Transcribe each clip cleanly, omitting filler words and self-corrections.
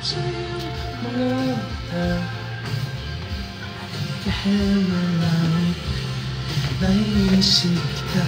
sa iyong mga mata. Dahil malangit, naiisip kita.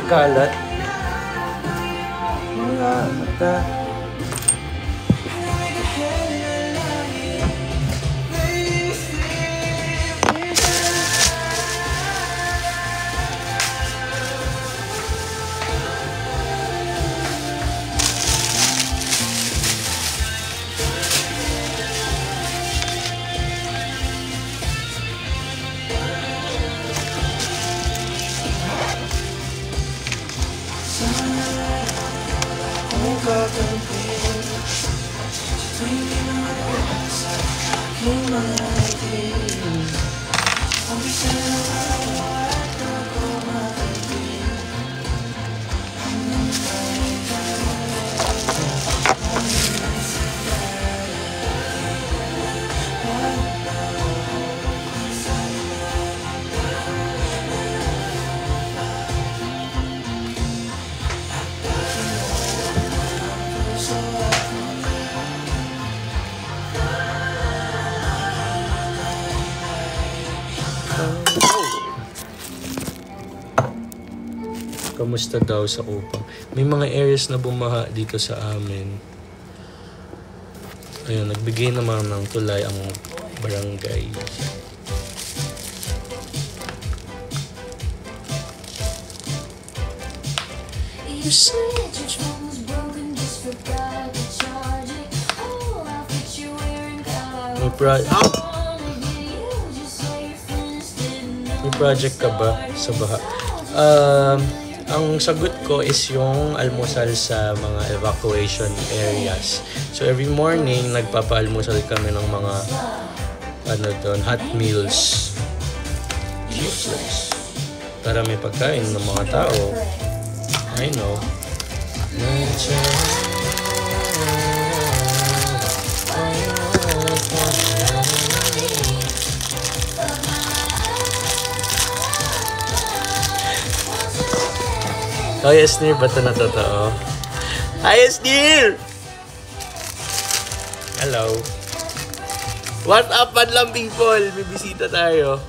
Kalat mga mata. Kamusta daw sa Upang? May mga areas na bumaha dito sa amin. Ayun, nagbigay naman ng tulay ang barangay. May project ka ba sa baha? Ang sagot ko is yung almusal sa mga evacuation areas. So every morning, nagpapaalmusal kami ng mga hot meals. Useless. Para may pagkain ng mga tao. I know. Oh, Esnir, ba't na totoo? Hi, Esnir! Hello. What up, madlang people? May bisita tayo.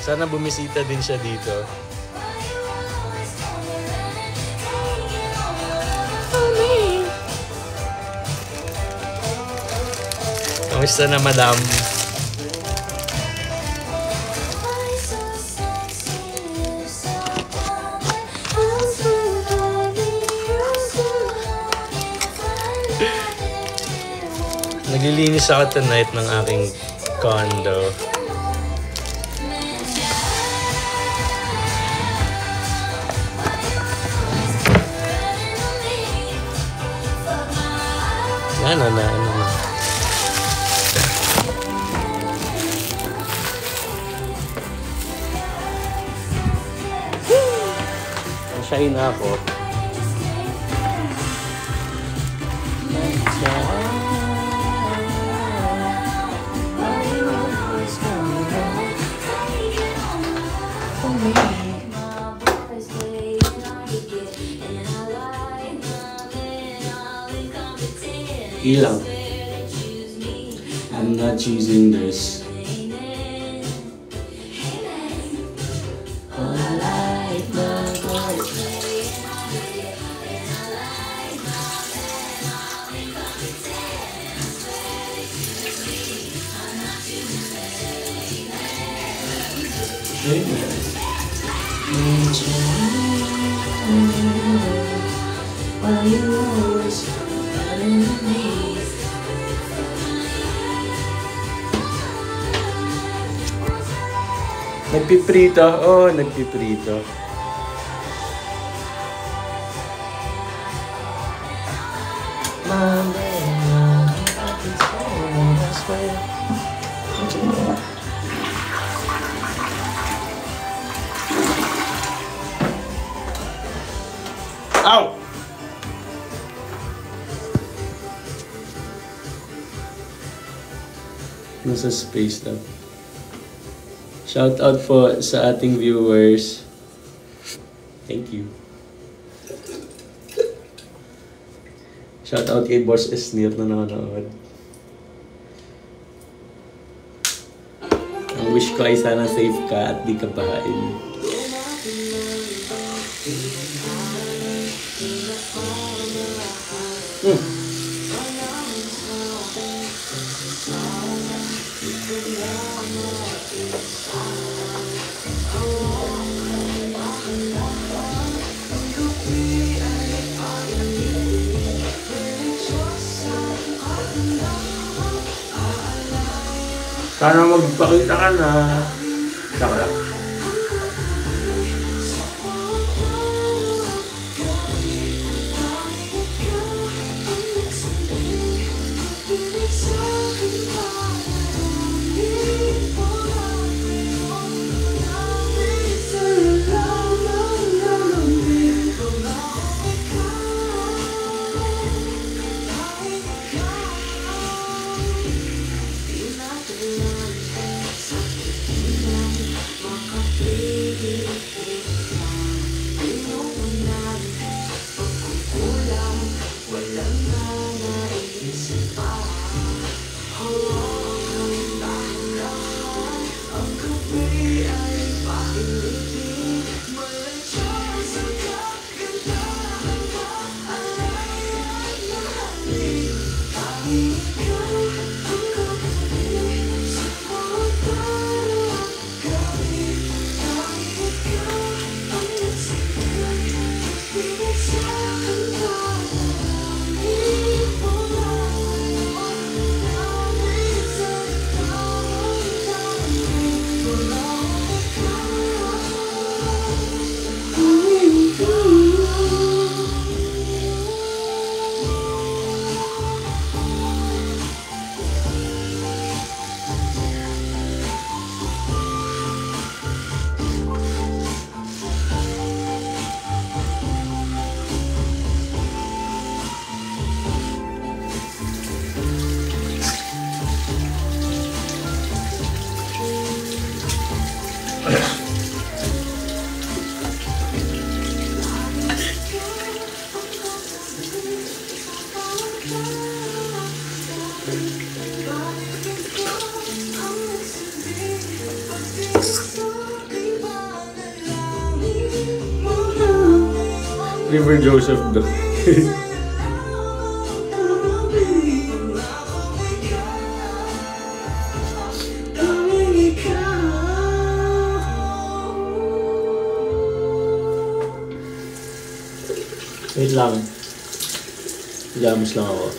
Sana bumisita din siya dito. Kamusta na, madam? Naglilinis ako tonight ng aking condo. Ano na. Shy na ako. Ilang. I'm not choosing this. Nagpiprito. Oh, nagpiprito. Ow! Nasa space lang. Shout out po sa ating viewers. Thank you. Shout out kay Boss Esnir na nanonood. Ang wish ko ay sana safe ka at di ka bahain. Sana magpakita ka na. Saka lang. River Joseph daw. Wait lang. Jamos lang ako.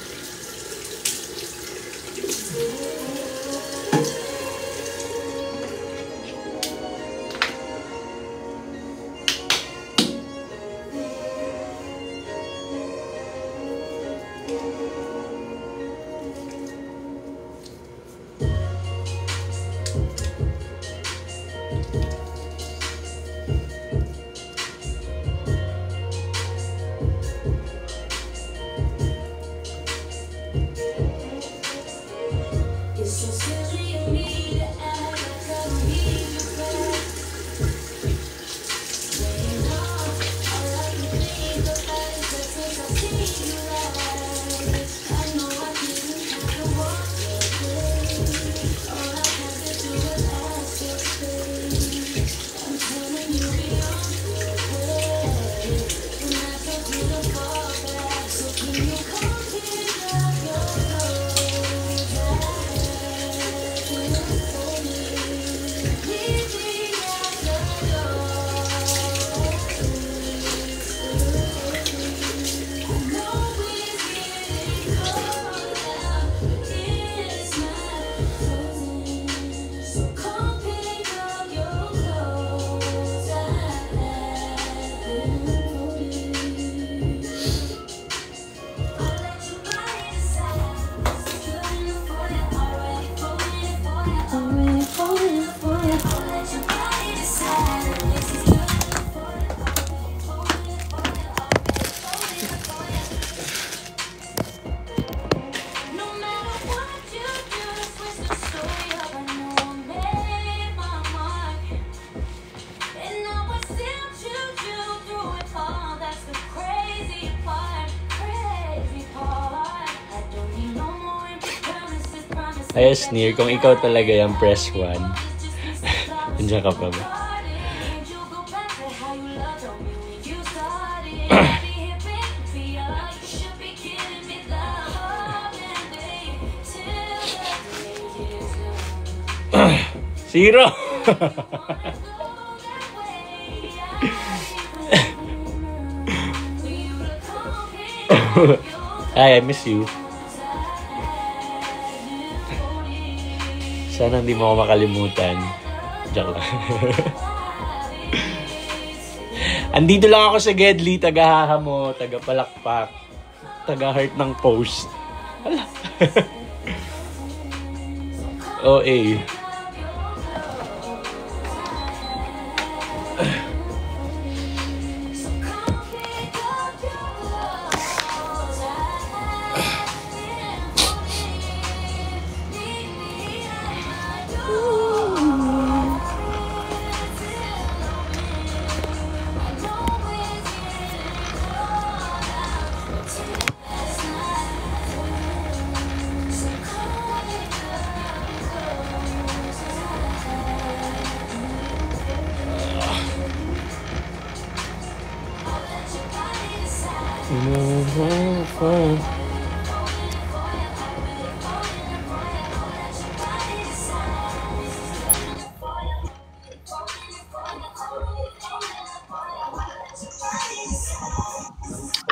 Ayos, Near. Kung ikaw talaga yung press 1. Andiyan ka pa ba? Zero! Hi, I miss you. Sana hindi mo ako makalimutan. Joke lang. Andito lang ako sa Gedli, taga-hahamo, taga-palakpak, taga-heart ng post. Hala. OA.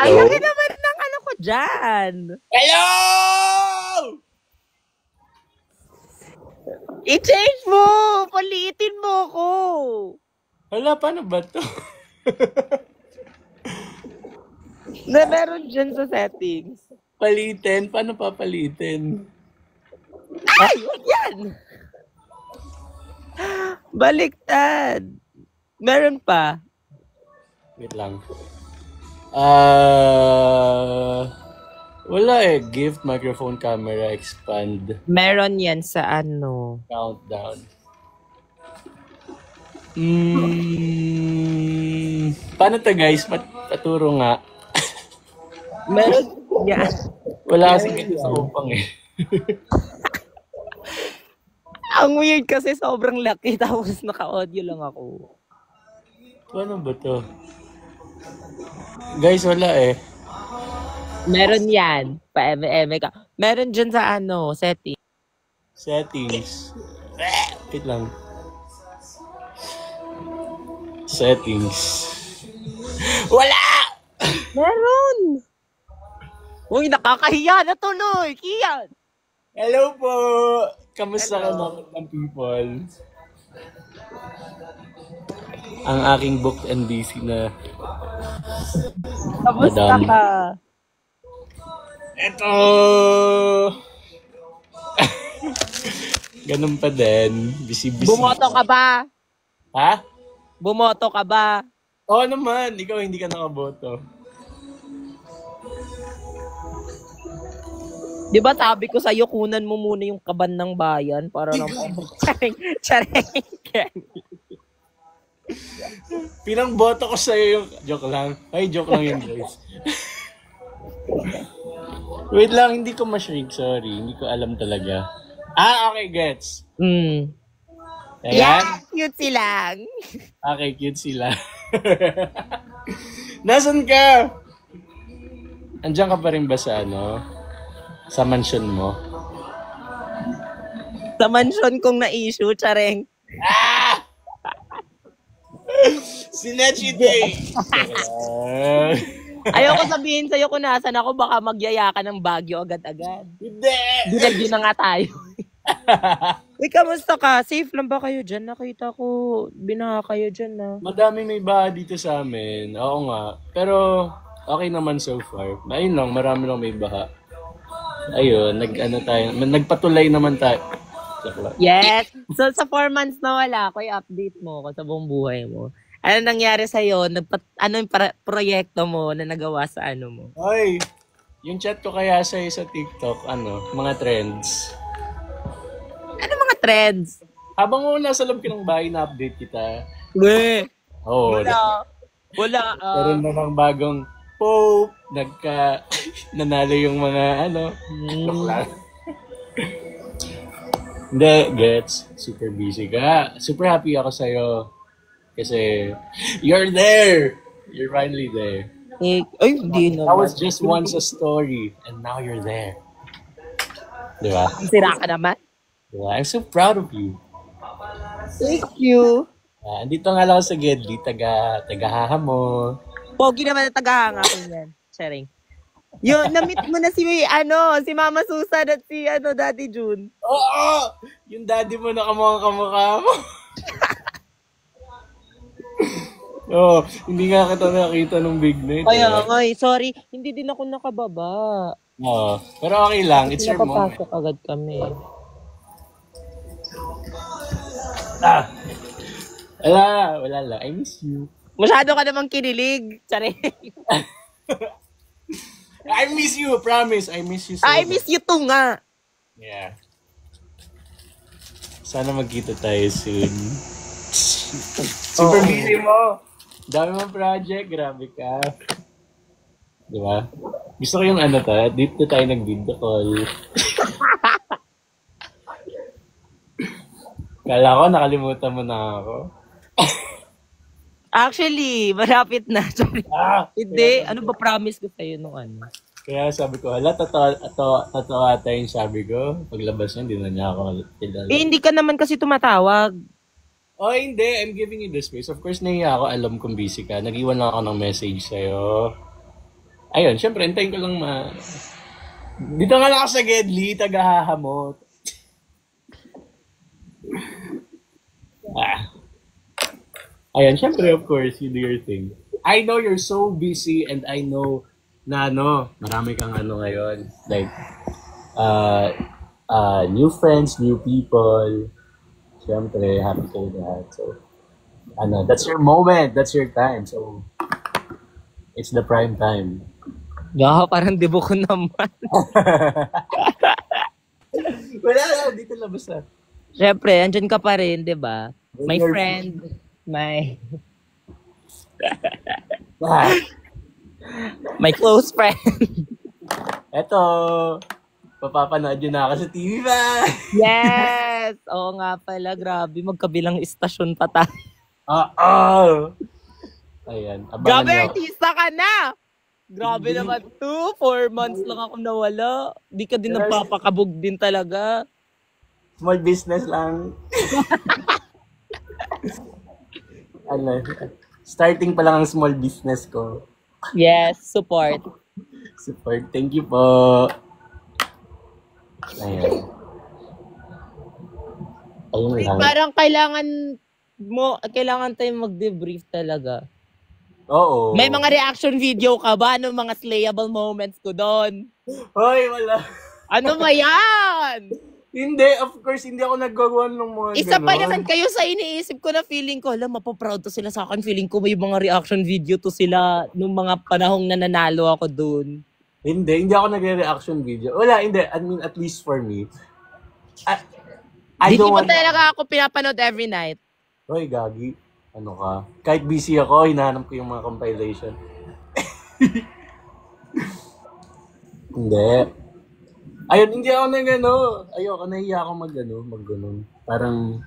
Ayaw ka naman ng ano ko dyan. Hello! I-change mo! Paliitin mo ko! Hala, paano ba to? Na meron dyan sa settings. Palitin? Paano papalitin? Ay! Wag yan! Baliktad. Meron pa. Wait lang. Wala eh. Gift, microphone, camera, expand, Meron yan sa ano. countdown. Paano to guys? Paturo nga. Meron yan. Wala kasi ganito sa upang eh. Ang weird kasi sobrang laki tapos naka-audio lang ako. Paano ba to? Guys, wala eh. Meron yan. Pa-eme-eme ka. Meron dyan sa ano, setting. Settings. Wait lang. Settings. Wala! Meron! Uy, nakakahiya na tuloy! Kiyan! Hello po! Kamusta ka mga people? Ang aking booked and busy na Kamusta Madam. ka? Eto! Ganun pa din. Busy-busy. Bumoto ka ba? Ha? Bumoto ka ba? Oo naman. Ikaw hindi ka nakaboto. Di ba sabi ko sa'yo, kunan mo muna yung kaban ng bayan para naman. Charing. Pinang boto ko sa'yo yung... Joke lang. Ay, joke lang yun guys. Wait lang, hindi ko ma-shrink. Sorry. Hindi ko alam talaga. Okay, gets. Mm. Ayan. Yeah, cute silang. Okay, cute sila. Nasaan ka? Andiyan ka pa rin ba sa ano? Sa mansion mo? Sa mansion kong na-issue, Charing. Sinechi Day! Ayoko sabihin sa'yo kung nasan ako, baka magyaya ka ng Baguio agad-agad. Hindi! Dinagyo na nga tayo. Uy, kamusta ka? Safe lang ba kayo dyan? Nakita ko, binaha kayo dyan na. Madami may baha dito sa amin. Oo nga. Pero okay naman so far. Ayun lang, marami lang may baha. Ayun, nagpatulay naman tayo. Yes! So, sa 4 months na wala ako, i-update mo ako sa buong buhay mo. Ano nangyari sa'yo? Ano yung proyekto mo na nagawa sa ano mo? Ay, yung chat ko kaya sa'yo sa TikTok, mga trends. Ano mga trends? Habang nasa loob ka ng bahay, na-update kita. We! Oo. Wala. Meron na ng bagong Pope, nanalo yung mga joke lang. Hindi, gets. Super busy ka. Super happy ako sa'yo. Kasi, you're there! You're finally there. Ay, hindi That was naman. just once a story, and now you're there. Di ba? Sira ka naman. Diba? I'm so proud of you. Thank you. Andito nga lang ako sa Gedli, tagahaha mo. Pogi naman na tagahanga ko yan. Sharing. Yun, na-meet mo na si Mama Susan at si Daddy June. Oo! Yung daddy mo na kamukha mo. Oo, hindi nga kita nakita nung big night. Kaya nga, sorry. Hindi din ako nakababa. Oo, pero okay lang. It's your moment. Napapasok agad kami. Wala lang. I miss you. Masyado ka namang kinilig. Tsare. I miss you, promise. I miss you so I miss you too nga. Yeah. Sana magkita tayo soon. Super busy mo. Dami mong project. Grabe ka. Diba? Gusto ko yung dito tayo nag-video call. Kala ko nakalimutan mo na ako. Actually, malapit na. Sorry. Hindi. Ano ba promise ko sa'yo nung ano? Kaya sabi ko, totoo ata yung sabi ko. Paglabas niya, hindi na niya ako kilala. Hindi ka naman kasi tumatawag. Oh, hindi. I'm giving you the space. Of course, nahiya ako. Alam kong busy ka. Nag-iwan lang ako ng message sa'yo. Ayun, syempre, hintayin ko lang Dito nga lang ako sa Gedli, tagahahamot. Ayun, syempre, of course, you do your thing. I know you're so busy and I know na marami kang ngayon. Like, new friends, new people. Syempre, happy to that. So, that's your moment. That's your time. So, it's the prime time. Parang debo ko naman. Wala lang, dito labas na. Syempre, andyan ka pa rin, di ba? My friend, my close friend. Eto, papapanood yun na ako sa TV ba? Yes! Oo nga pala, grabe. Magkabilang istasyon pa tayo. Ayan. Grabe, artista ka na! Grabe naman 4 months lang ako nawala. Di ka din nagpapakabog din talaga. Small business lang. Starting pa lang ang small business ko. Yes, support. Support. Thank you po. Ayan. Ayun lang. Parang kailangan tayong mag-debrief talaga. Oo. May mga reaction video ka ba? Ano mga slayable moments ko doon? Hoy, wala. Ano ba yan? Hindi, of course, hindi ako nagagawa ng mga Isa pa naman kayo sa iniisip ko na feeling ko, mapaproud to sila sa akin. Feeling ko may mga reaction video to sila nung mga panahong nananalo ako doon. Hindi ako nagre-reaction video. Wala, hindi. I mean, at least for me. Hindi mo talaga ako pinapanood every night. Hoy, gagi. Ano ka? Kahit busy ako, hinahanap ko yung mga compilation. Hindi. Ayun, hindi ako ayoko, nahiya ako mag-ganon. Parang,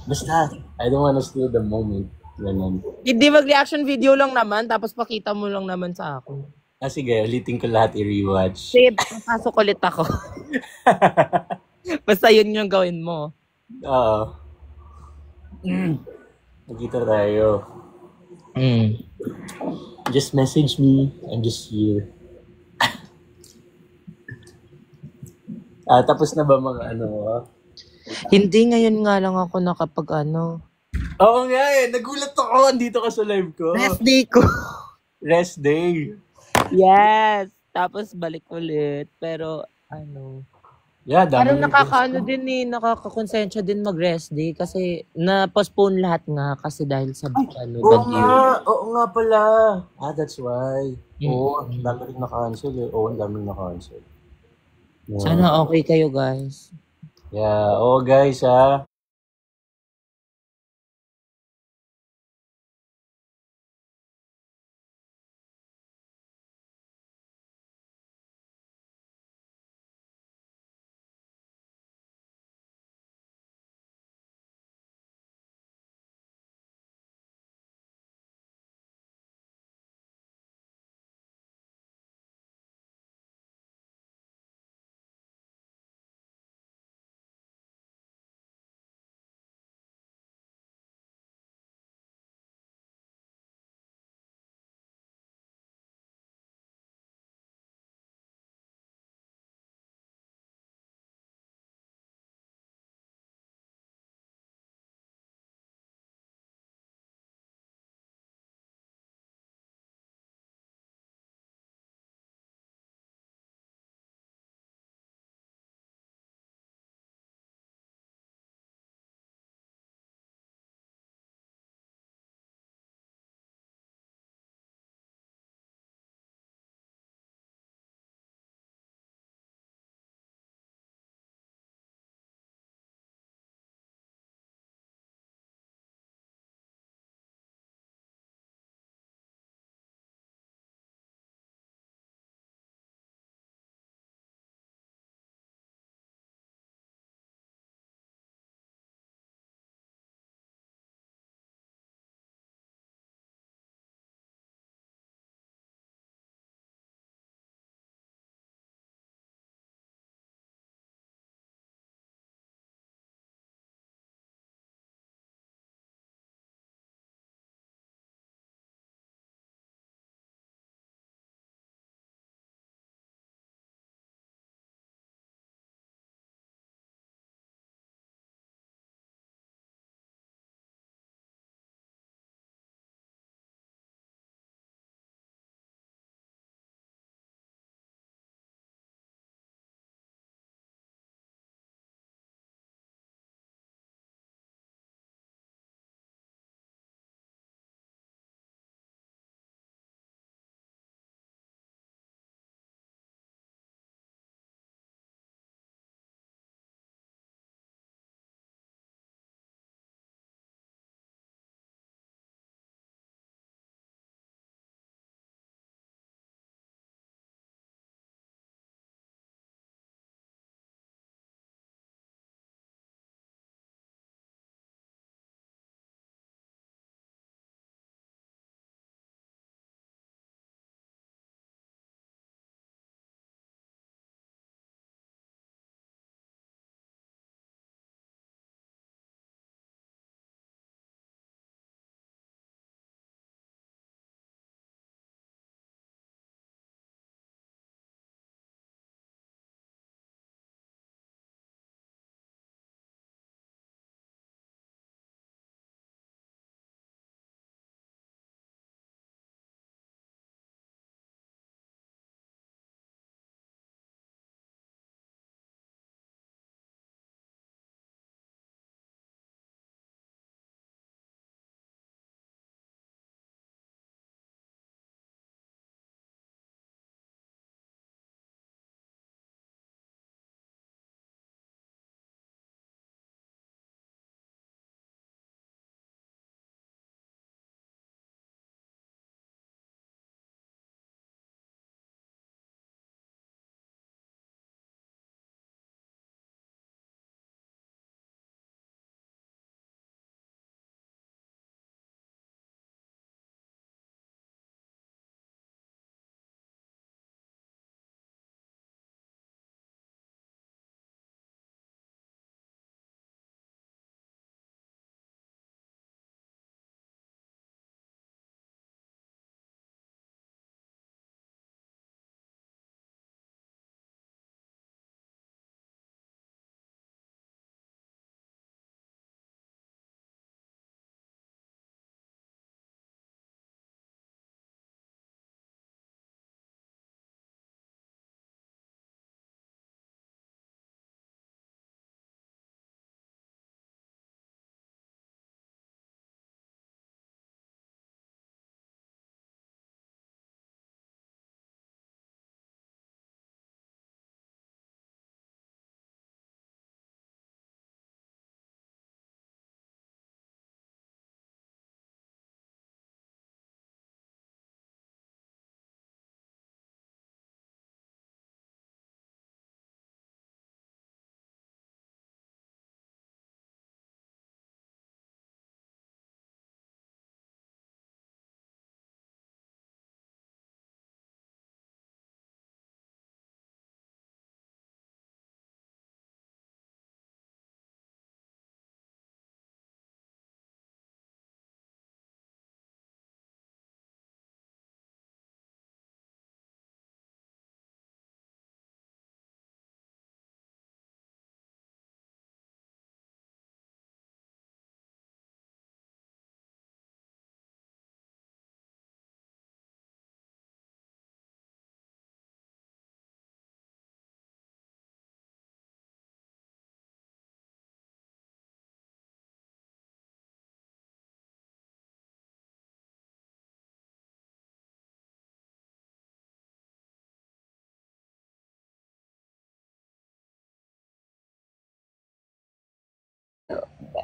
basta, I don't wanna steal the moment. Ganon. Hindi mag-reaction video lang naman, tapos pakita mo lang naman sa akin. Sige, ulitin ko lahat i-rewatch. Sige, pasok ulit ako. Basta yun yung gawin mo. Oo. Magkita tayo. Just message me. I'm just here. Tapos na ba mga Hindi, ngayon nga lang ako nakapag Oo nga nagulat ako. Andito ka sa live ko. Rest day ko. Rest day. Yes. Tapos balik ulit. Pero yeah, parang nakakakonsensya din mag-rest day kasi na-postpone lahat nga kasi dahil sa Oo nga pala. That's why. Oo, ang dami rin na-cancel Oo, ang dami na-cancel. Yeah. Sana okay kayo, guys. Yeah, guys,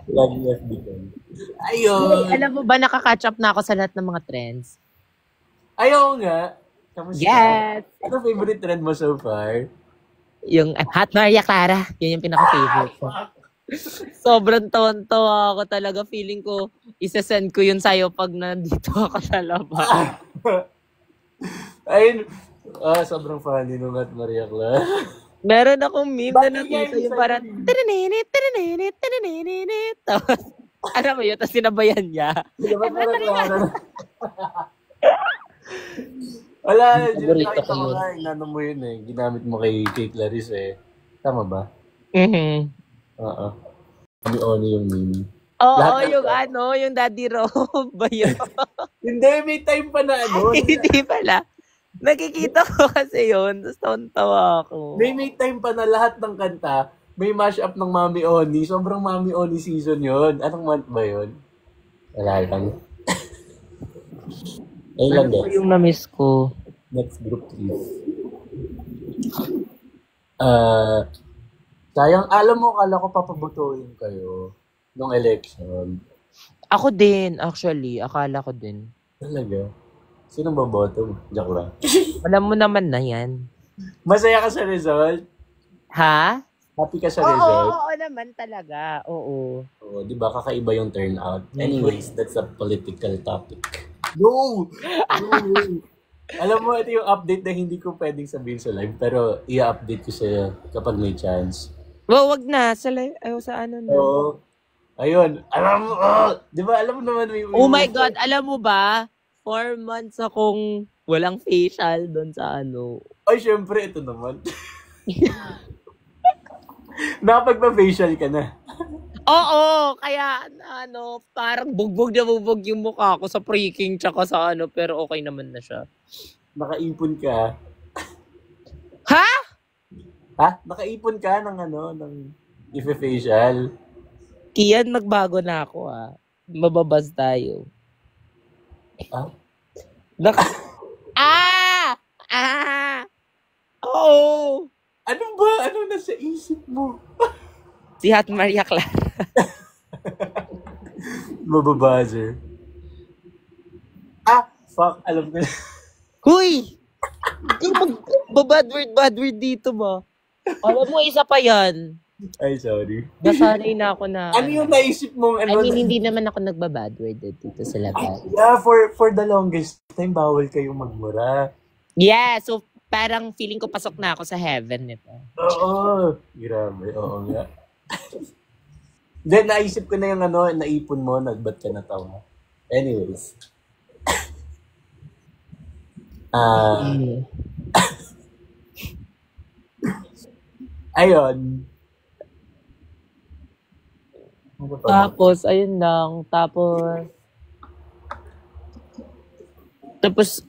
Laging FB ko. Ayun! Alam mo ba, nakaka-catch up na ako sa lahat ng mga trends? Ayaw nga! Kamusta? Yes! Ano favorite trend mo so far? Yung Hot Maria Clara, yun yung pinaka-favorite ko. Sobrang tonto ako talaga. Feeling ko, isa-send ko yun sa'yo pag nandito ako sa labas. Ayun. Sobrang funny nung At Maria Clara. Meron akong meme na nakita yung parang Bakit tirininit. Tapos, ano mo yun? Tapos sinabayan niya. Dapat Maria Clara. Wala, Paborito nakita ko ko yun. nga, inano mo yun eh. Ginamit mo kay Clarice eh. Tama ba? Oo. Oni yung meme. Oo, Lahat ng- yung Daddy Rob ba yun? Hindi, may time pa na ano. Hindi pala. Nakikita ko kasi yun. Tapos tawa ako. May time pa na lahat ng kanta, may mashup ng Mami Oni. Sobrang Mami Oni season yon. Anong month ba yun? Wala lang. Ayun lang Ano guys. yung na-miss ko? Next group please. Sayang, alam mo, kala ko papabotohin kayo nung election. Ako din, actually. Akala ko din. Talaga? Sino boboto? Joke lang. Alam mo naman na yan. Masaya ka sa result? Ha? Happy ka sa Oo, result? oo naman talaga. Oo. Oo, di ba? Kakaiba yung turnout. Anyways, that's a political topic. No! No! Alam mo, ito yung update na hindi ko pwedeng sabihin sa live, pero i-update ko sa'yo kapag may chance. Well, wag na. Sa ano na. Oo. Ayun. Alam mo, di ba? Alam mo naman. Oh my God, alam mo ba? 4 months akong walang facial doon sa ano. Ay, syempre, ito naman. Nakapagpa-facial ka na. Oo, kaya parang bugbog na bugbog yung mukha ko sa freaking tsaka sa ano, pero okay naman na siya. Nakaipon ka. Ha? Ha? Nakaipon ka ng ife-facial. Kian, magbago na ako Mababas tayo. Ah? Oo! Ano ba? Ano nasa isip mo? Si Hot Maria Clara. Mababuzzer. Fuck. Alam ko na. Huy! Bad word dito ba? Alam mo, isa pa yan. Ay, sorry. Nasanay na ako na. Ano yung naisip mong I mean, hindi naman ako nagbabad word dito sa labas. Yeah, for the longest time, bawal kayong magmura. Yeah, so parang feeling ko pasok na ako sa heaven nito. Oo. Grabe. Oo nga. Then, naisip ko na yung naipon mo, ba't ka natawa. Anyways. Ayun. Ano pa ba? Tapos, ayun lang. Tapos,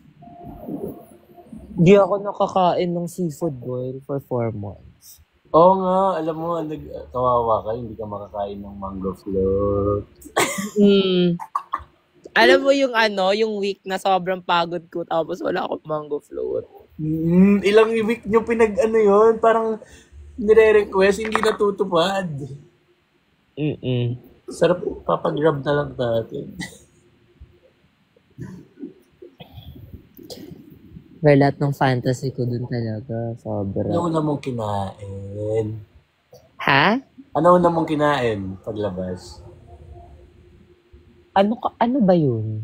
di ako nakakain ng seafood boil for 4 months. Oo nga, alam mo, kawawa ka, hindi ka makakain ng mango float. Alam mo yung week na sobrang pagod ko tapos wala akong mango float. Ilang week nyo yun, parang nire-request, hindi natutupad. Sarap, papagrab na lang natin. Pero lahat ng fantasy ko dun talaga, sobra. Ano una mong kinain? Ha? Ano una mong kinain paglabas? Ano ba yun?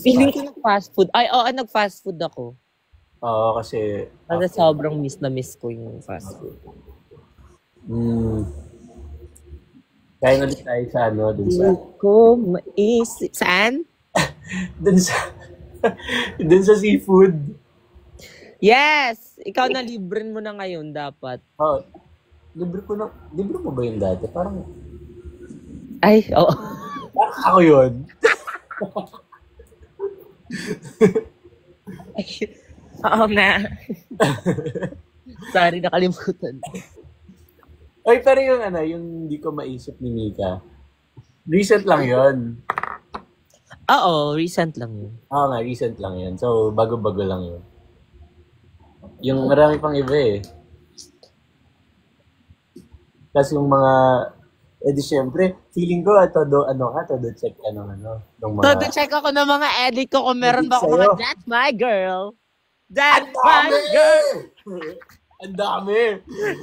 Feeling ko nag-fast food. Ay, oo, nag-fast food ako. Oo, kasi... Kasi sobrang miss ko yung fast food. Kaya ulit tayo sa dun sa... Hindi ko maisip. Saan? dun sa seafood. Yes! Ikaw na libren mo na ngayon dapat. Oh, libre mo ba yun dati? Parang Ay, oo. ako yun. Oo na. Sorry, nakalimutan. Ay, pero yung hindi ko maisip ni Mika. Recent lang yun. Oo, recent lang yun. Oo nga, recent lang yun. So, bago-bago lang yun. Yung marami pang iba eh. Tapos yung mga, di syempre, feeling ko, todo check ka ng ng mga... Todo check ako ng mga edit ko kung meron ba ako mga Sa'yo. that's my girl. That's Ang my dami! girl. Ang dami!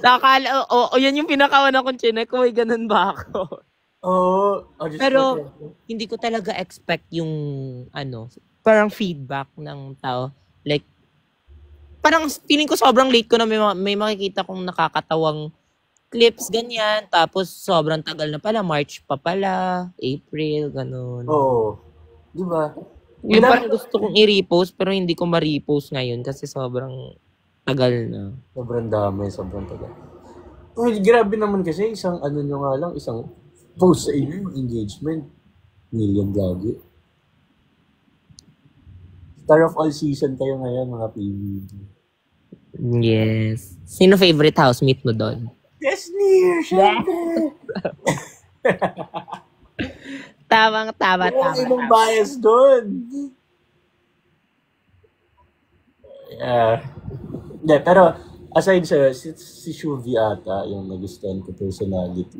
Nakala, yan yung pinakauna kong chinek. Uy, ganun ba ako? Oo. Diyos Pero, ko. hindi ko talaga expect yung, parang feedback ng tao. Like, parang feeling ko sobrang late ko na may makikita kong nakakatawang clips, ganyan. Tapos, sobrang tagal na pala. March pa pala. April, ganun. Oo. Di ba? Yung parang gusto kong i-repost, pero hindi ko ma-repost ngayon kasi sobrang tagal na. Sobrang dami, sobrang tagal. Uy, grabe naman kasi, isang nyo nga lang, isang post sa inyo, yung engagement. Million gagi. Star of all season kayo ngayon, mga PBB. Yes. Sino favorite housemate mo doon? Desnir, syempre! Tama. Walang ibang bias doon. Yeah, pero aside sa si Shuvi ata yung nagustuhan ko personality.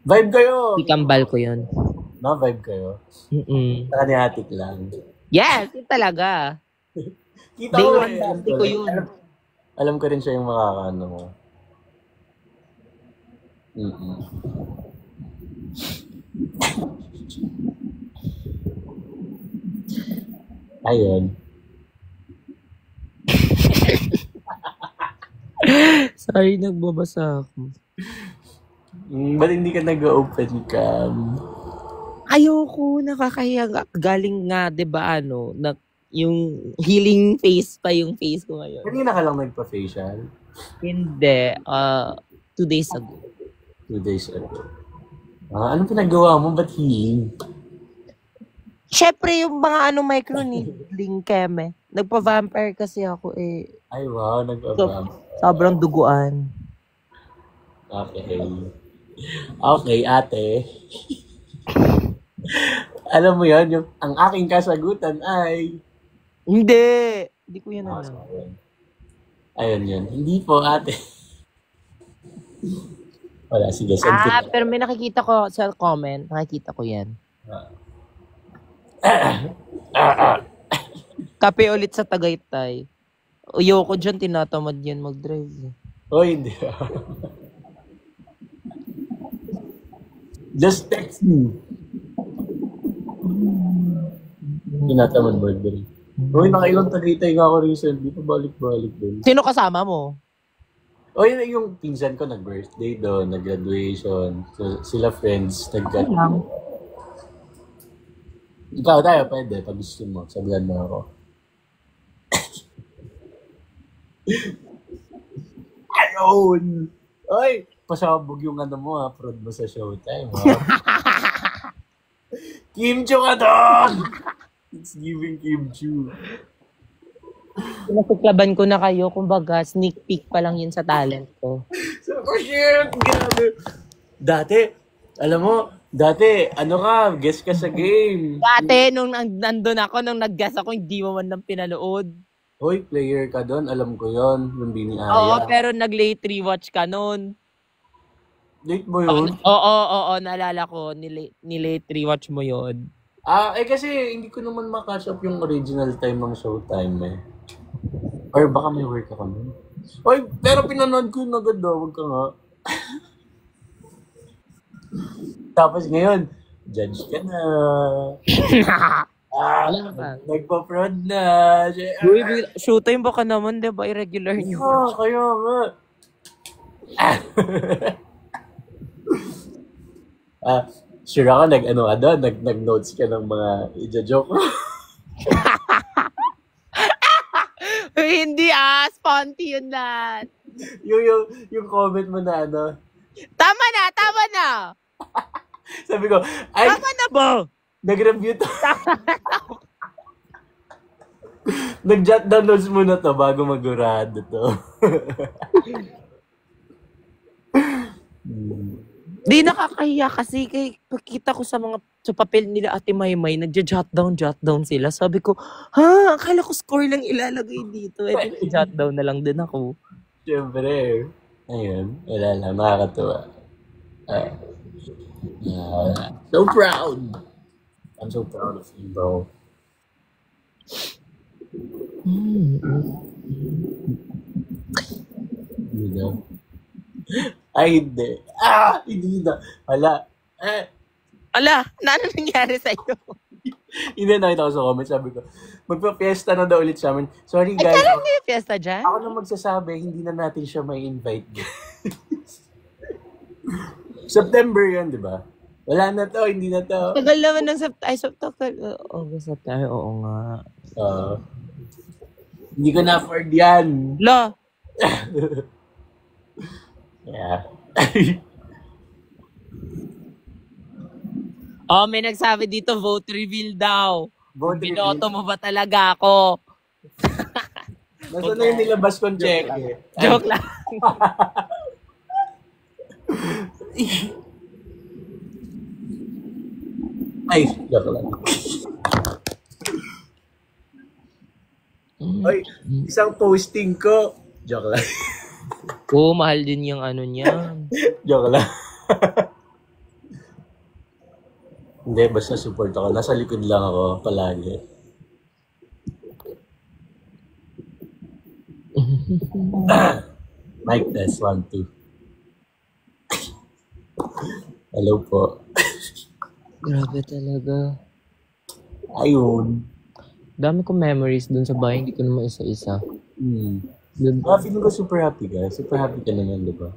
Vibe kayo. Ikambal ko yun. No, vibe kayo. Saka ni Atik lang. Yes, yun talaga. Kita Day ko one dati ko yun. Alam ko rin siya yung makakaano mo. Ayun. Sorry, nagbabasa ako. Ba't hindi ka nag-open cam? Ayoko, nakakahiya. Galing nga, di ba, yung healing face pa yung face ko ngayon. Kanina ka lang nagpa-facial? Hindi. 2 days ago. 2 days ago. Anong pinagawa mo? Ba't healing? Siyempre, yung mga microneedling keme. Nagpa-vampire kasi ako eh. Ay, wow. Nag-abang. Sobrang duguan. Okay. Okay, ate. Alam mo yan, ang aking kasagutan ay... Hindi. Hindi ko yan alam. Ayun yun. Hindi po, ate. Wala, sige. Pero may nakikita ko sa comment. Nakikita ko yan. Kape ulit sa Tagaytay. Ayoko dyan, tinatamad yan mag-drive. Hindi. Just text me. Tinatamad burger. Nakailang Tagaytay nga ako recently. Pabalik-balik din. Sino kasama mo? Yun yung pinsan ko nag-birthday doon, nag-graduation. So, sila friends, Ikaw tayo, pwede. Pag gusto mo, sabihan mo ako. Ayun! Ay! Pasabog yung mo prod mo sa Showtime, ha? Kim Chu ka doon! It's giving Kim Chu. Pinasuklaban ko na kayo. Kumbaga, sneak peek pa lang yun sa talent ko. Shit! Grabe! Dati, guest ka sa game. Dati, nung nandun ako, nung nag-guess ako, hindi mo man lang pinanood. Hoy, player ka doon. Alam ko yon yung biniaya. Oo, pero nag-late rewatch ka nun. Late mo yun? Oo, naalala ko, ni-late rewatch mo yun. Kasi hindi ko naman makatch up yung original time ng Showtime eh. Or baka may work ako nun. Hoy, pero pinanood ko na agad daw. Huwag ka nga. Tapos ngayon, judge ka na. Nagpa-prod na. Uy, Showtime baka naman, diba? Irregular nyo. Kaya nga. Sure ako, nag-notes ka ng mga i-joke. Hindi sponty yun lahat. yung comment mo na Tama na. Sabi ko, Tama na ba? Nag-review to. Nag-jot down notes muna to bago mag-urado to. Di nakakahiya kasi pagkita ko sa papel nila Ate Maymay, nagja-jot down sila. Sabi ko, akala ko score lang ilalagay dito. Jot down na lang din ako. Siyempre. Ayun, wala lang, nakakatuwa. Uh, so proud. I'm so proud of you, bro. You know? Ay, hindi. Hindi na. Hala. Ala, ano nangyari sa'yo? Hindi, nakita ko sa comment, sabi ko, magpa-fiesta na daw ulit sa amin. Sorry Ay, guys, kailan may fiesta dyan? ako na magsasabi, hindi na natin siya may invite. September yun, di ba? Wala na to, hindi na to. Tagal naman ng September. August, September. Oo nga. Hindi ko na-afford yan. La, Yeah. may nagsabi dito, vote reveal daw. Vote Binoto mo ba talaga ako? Nasa na yung nilabas kong check eh. Joke lang. Ay, joke lang. Ay, isang posting ko. Joke lang. Oo, mahal din yung ano niya. Joke lang. Hindi, basta support ako. Nasa likod lang ako palagi. Mic test, 1, 2. Hello po. Grabe talaga. Ayun. Dami kong memories dun sa bahay. Hindi ko naman isa-isa. Feeling ko super happy ka. Super happy ka naman, di ba?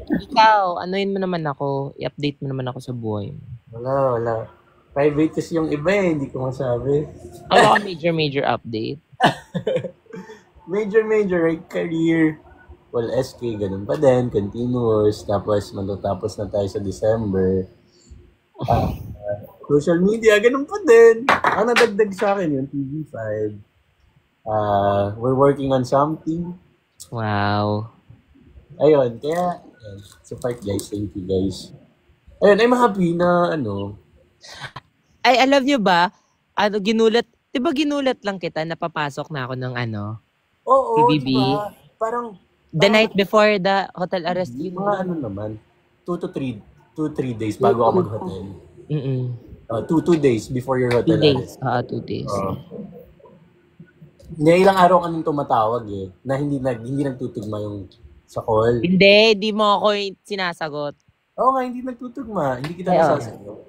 Ikaw, anuin mo naman ako. I-update mo naman ako sa buhay mo. Wala. Private kasi yung iba eh. Hindi ko masabi. Ako major update. Major, right? Career. Well, SK, ganun pa din. Continuous. Tapos, matatapos na tayo sa December. Social media, ganun pa din. Ang nadagdag sa akin yung TV5. We're working on something. Wow. Ayun, kaya, support guys. Thank you guys. Ayun, I'm happy na, Ay, alam nyo ba? Ginulat. Diba ginulat lang kita, napapasok na ako ng Oo, PBB. diba? Parang, The night before the hotel arrest. mga naman, 2 to 3 days bago ako mag-hotel. 2 days before your hotel 2 days. arrest. 2 days. Ilang araw ka nung tumatawag eh, na hindi nagtutugma yung sa call. Hindi mo ako sinasagot. Oo nga, hindi nagtutugma. Hindi kita nasasagot.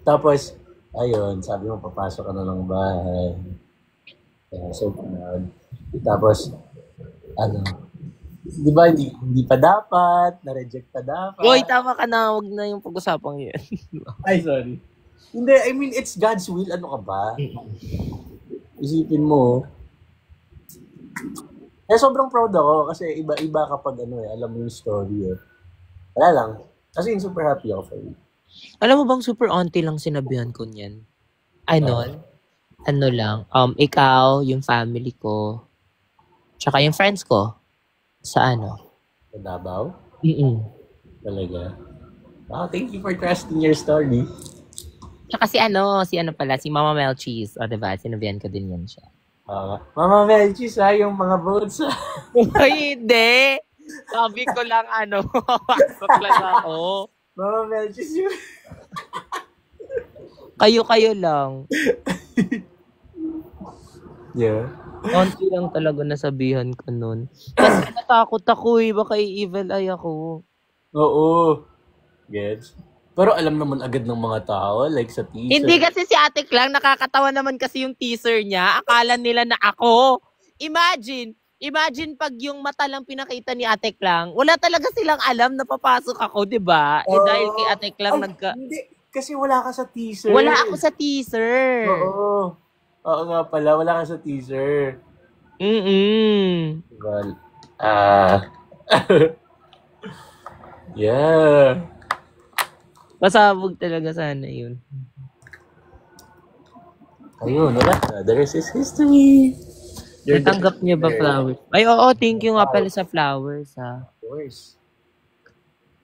Tapos, ayun, sabi mo, papasok ka na ng bahay. So, tapos, di ba, hindi pa dapat, na-reject pa dapat. Uy, tama ka na, wag na yung pag-usapang yun. Ay, sorry. Hindi, I mean, it's God's will. Ano ka ba? Isipin mo. Sobrang proud ako kasi iba kapag alam mo yung story eh. Wala lang. Kasi super happy ako for you. Alam mo bang super auntie lang sinabihan ko niyan? Ano lang, ikaw, yung family ko, tsaka yung friends ko, sa Sa Davao? Talaga? Thank you for trusting your story. Tsaka si Mama Melchis, diba, sinabihan ko din yan siya. Mama Melchis yung mga votes. Ay, hindi! Sabi ko lang, pasok lang ako. Mama Melchis yun. Kayo lang. Yeah. Auntie lang talaga nasabihan ko nun. Kasi natakot ako baka i-evil eye ako. Oo. Gets? Pero alam naman agad ng mga tao, like sa teaser. Hindi kasi si Ate Klang, nakakatawa naman kasi yung teaser niya. Akala nila na ako. Imagine pag yung mata lang pinakita ni Ate Klang, wala talaga silang alam na papasok ako, di ba? Dahil kay Ate Klang Hindi, kasi wala ka sa teaser. Wala ako sa teaser. Oo. Oo nga pala, wala ka sa teaser. Well, yeah. Pasabog talaga sana yun. Ayun, wala. The rest is history. Natanggap niya ba flowers? Ay, oo, thank you nga pala sa flowers, ha. Of course.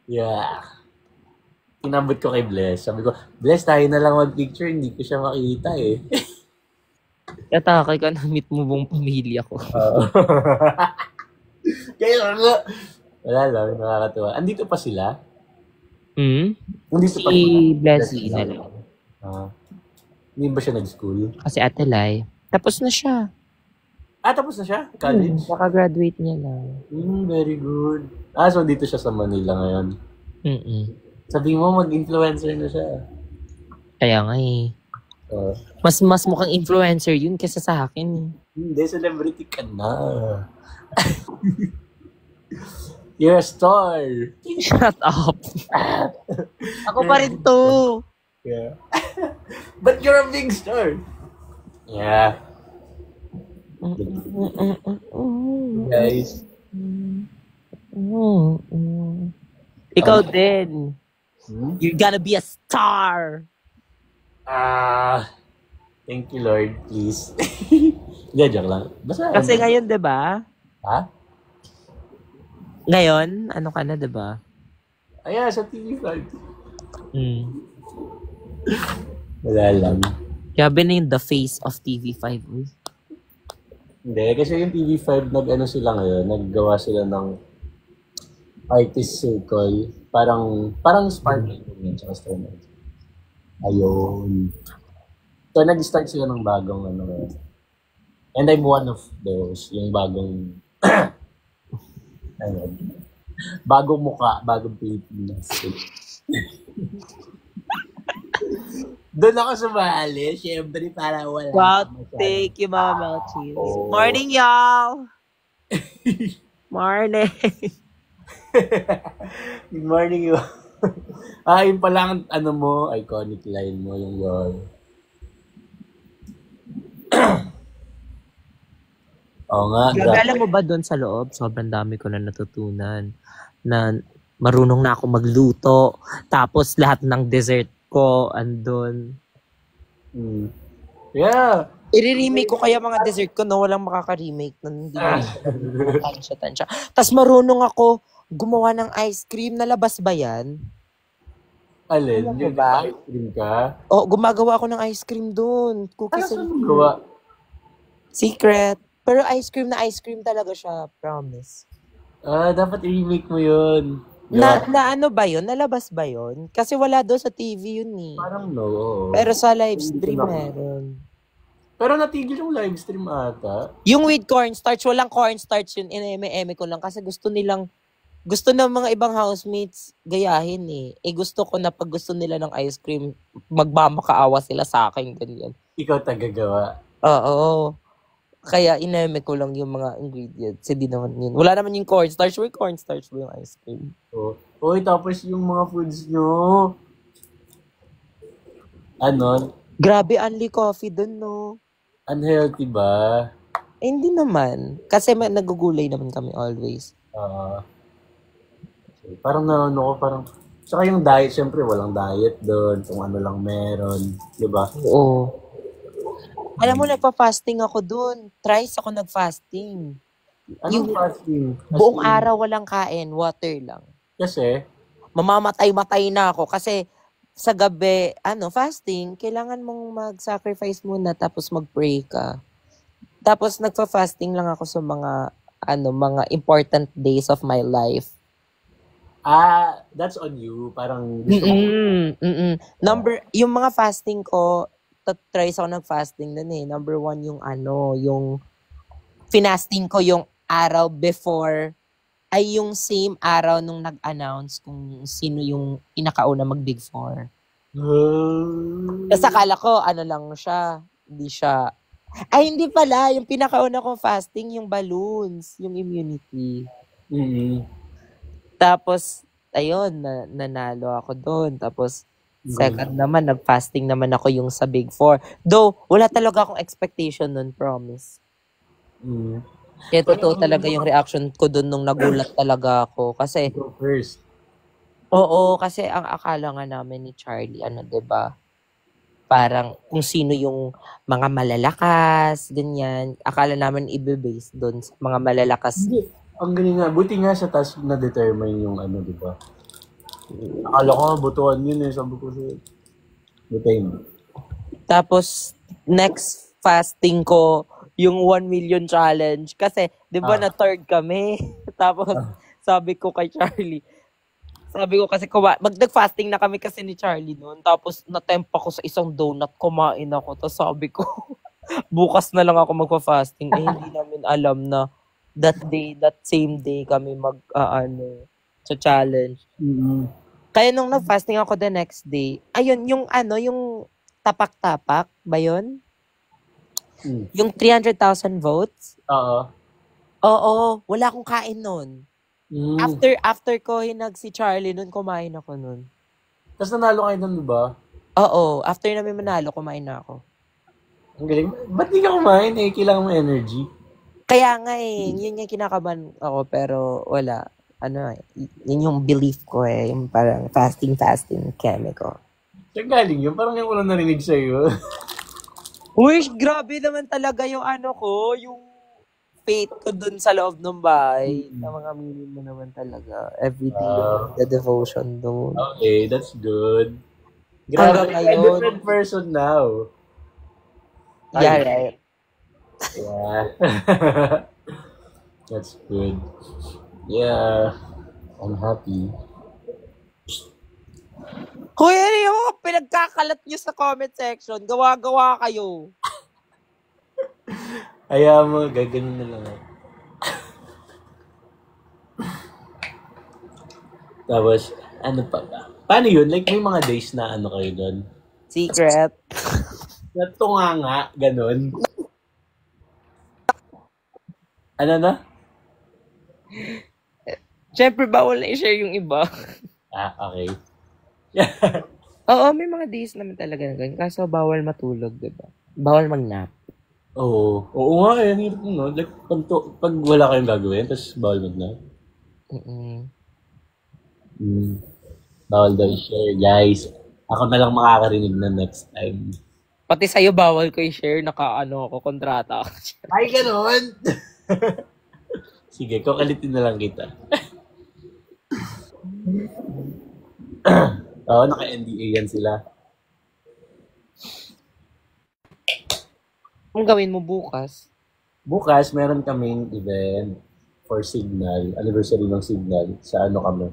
Yeah. Inabot ko kay Bless. Sabi ko, Bless, tayo na lang mag-picture. Hindi ko siya makita eh. Atake ka na meet mo buong pamilya ko. Kaya nga. Wala lang, nakakatuwa. Andito pa sila? Andito pa sila? Si Blessy na lang. Hindi ba siya nag-school? Kasi Ate Lai, tapos na siya. Tapos na siya? College? Naka-graduate niya lang. Very good. So dito siya sa Manila ngayon. Sabi mo, mag-influencer na siya. Kaya nga eh. Mas mukhang influencer yun kaysa sa akin. Hindi, celebrity ka na. You're a star. Shut up. Ako pa rin to. Yeah. But you're a big star. Yeah. Guys. Ikaw din. You're gonna be a star. Thank you, Lord, please. Hindi, joke lang. Basta, kasi ngayon, di ba? Ha? Ngayon, ano ka na, di ba? Sa TV5. Wala lang. Grabe na yung the face of TV5. Hindi, kasi yung TV5, nag-ano sila ngayon, naggawa sila ng artist circle. Parang sparkling yun, tsaka Starlight. Ayun. So, nag-start sila ng bagong ano ngayon. And I'm one of those, yung bagong bagong muka, bagong Pilipinas. Doon ako sumali, syempre para wala. Wow, thank you, Mama Melchis. Morning, y'all! Morning! Good morning, you. Yun pala ang ano mo, iconic line mo, yung yun. Oo nga. Alam mo ba doon sa loob, sobrang dami ko na natutunan na marunong na ako magluto. Tapos lahat ng dessert ko andun. Yeah. I-remake ko kaya mga dessert ko na walang makaka-remake na hindi na tansya. Tapos marunong ako gumawa ng ice cream. Nalabas ba yan? Alin? Yung ba? Ice cream ka? Gumagawa ako ng ice cream doon. Cookies and cream. Gawa? Secret. Pero ice cream talaga siya. Promise. Dapat i-remake mo yun. Na ano ba yun? Nalabas ba yun? Kasi wala doon sa TV yun eh. Parang no. Pero sa live stream meron. Pero natigil yung live stream ata. Yung with cornstarch, walang cornstarch yun. Ineme-eme ko lang kasi gusto ng mga ibang housemates gayahin eh. Gusto ko na pag gusto nila ng ice cream, magmamakaawa sila sa akin, ganyan. Ikaw tagagawa. Oo. Kaya ineme ko lang yung mga ingredients. Hindi naman yun. Wala naman yung cornstarch. May cornstarch ba yung ice cream? Tapos yung mga foods nyo. Ano? Grabe, only coffee dun, no? Unhealthy ba? Hindi naman. Kasi nagugulay naman kami always. Parang parang... Saka yung diet, syempre walang diet doon. Kung ano lang meron. Diba? Oo. Alam mo, nagpa-fasting ako doon. Thrice ako nag-fasting. Anong fasting? Buong araw walang kain, water lang. Kasi? Mamamatay-matay na ako kasi sa gabi, fasting, kailangan mong mag-sacrifice muna tapos mag-pray ka. Tapos nagpa-fasting lang ako sa mga important days of my life. That's on you. Parang Yung mga fasting ko, try ako nag-fasting nun eh. Number 1 yung finasting ko yung araw before, ay yung same araw nung nag-announce kung sino yung pinakauna mag-Big 4. Kasi akala ko, lang siya. Hindi siya. Hindi pala. Yung pinakauna kong fasting, yung balloons, yung immunity. Tapos, ayun, nanalo ako doon. Tapos, second naman, nag-fasting naman ako yung sa Big 4. Though, wala talaga akong expectation nun, promise. Kaya totoo talaga yung reaction ko dun nung nagulat talaga ako. Kasi, first. Oo, kasi ang akala nga namin ni Charlie, 'di ba? Parang kung sino yung mga malalakas, ganyan. Akala namin ibe-base doon sa mga malalakas. Ang galing nga. Buti nga sa task na determine yung di ba? Akala ko nga butuan yun eh. Sabi ko sa'yo. Butuin. Tapos, next fasting ko, yung 1 million challenge. Kasi, di ba na third kami? Tapos, sabi ko kay Charlie, kasi nag-fasting na kami kasi ni Charlie noon. Tapos, natempt ako sa isang donut, kumain ako. Tapos sabi ko, bukas na lang ako magpa-fasting. Hindi namin alam na that same day kami sa challenge. Mm-hmm. Kaya nung nag-fasting ako the next day, ayun, yung tapak-tapak ba yun? Yung 300,000 votes? Oo. Oo, wala akong kain nun. After ko hinag si Charlie nun, kumain ako nun. Tapos nanalo kayo nun, ba? Oo, after namin manalo, kumain na ako. Ang galing. Ba't di ka kumain eh? Kailangan mo energy. Kaya nga yun yung kinakabahan ako, pero wala. Yun yung belief ko yung parang fasting keme ko. Saan galing yun? Parang yung walang narinig sa'yo. Uy, grabe naman talaga yung yung faith ko dun sa loob ng bahay. Na mga meaning mo naman talaga. Everyday, the devotion dun. Okay, that's good. Grabe, a different person now. Yeah, right. Yeah. That's good. Yeah. I'm happy. Hoy, ano yung mga pinagkakalat nyo sa comment section? Gawa-gawa kayo. Ayaw mo, gaganon na lang. Tapos, ano pa ba? Paano yun? Like, may mga days na ano kayo doon? Secret. Natunga nga, ganon. Ano na? Siyempre, bawal na i-share yung iba. Okay. Oo, may mga days naman talaga na ganyan. Kaso bawal matulog, diba? Bawal mag-nap. Oo. Oo nga, ang hirap no? Like, pag wala kayong gagawin, tapos bawal mag-nap. Bawal daw i-share, guys. Ako na lang makakarinig na next time. Pati sa'yo, bawal ko i-share. Ako, kontrata ako. Ay, ganon! Sige, kukalitin na lang kita. Oo, naka-NDA yan sila. Anong gawin mo bukas? Bukas, meron kaming event for Signal. Anniversary ng Signal. Sa ano kami?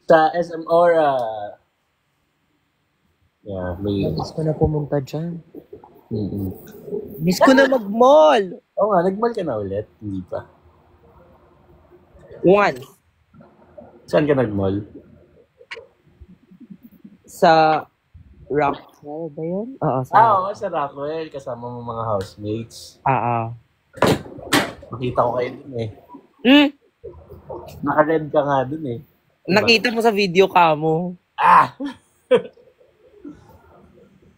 Sa SM Aura. Yeah, may... Miss ko na pumunta dyan. Mm-hmm. Miss ko na mag-mall. Oo nga, nag-mall ka na ulit? Hindi pa. Once. Saan ka nag-mall? Sa Rockwell ba yun? Oo, oo, sa Rockwell. Kasama mo mga housemates. Nakita ko kayo dun eh. Naka-red ka nga dun eh. Diba? Nakita mo sa video ka mo.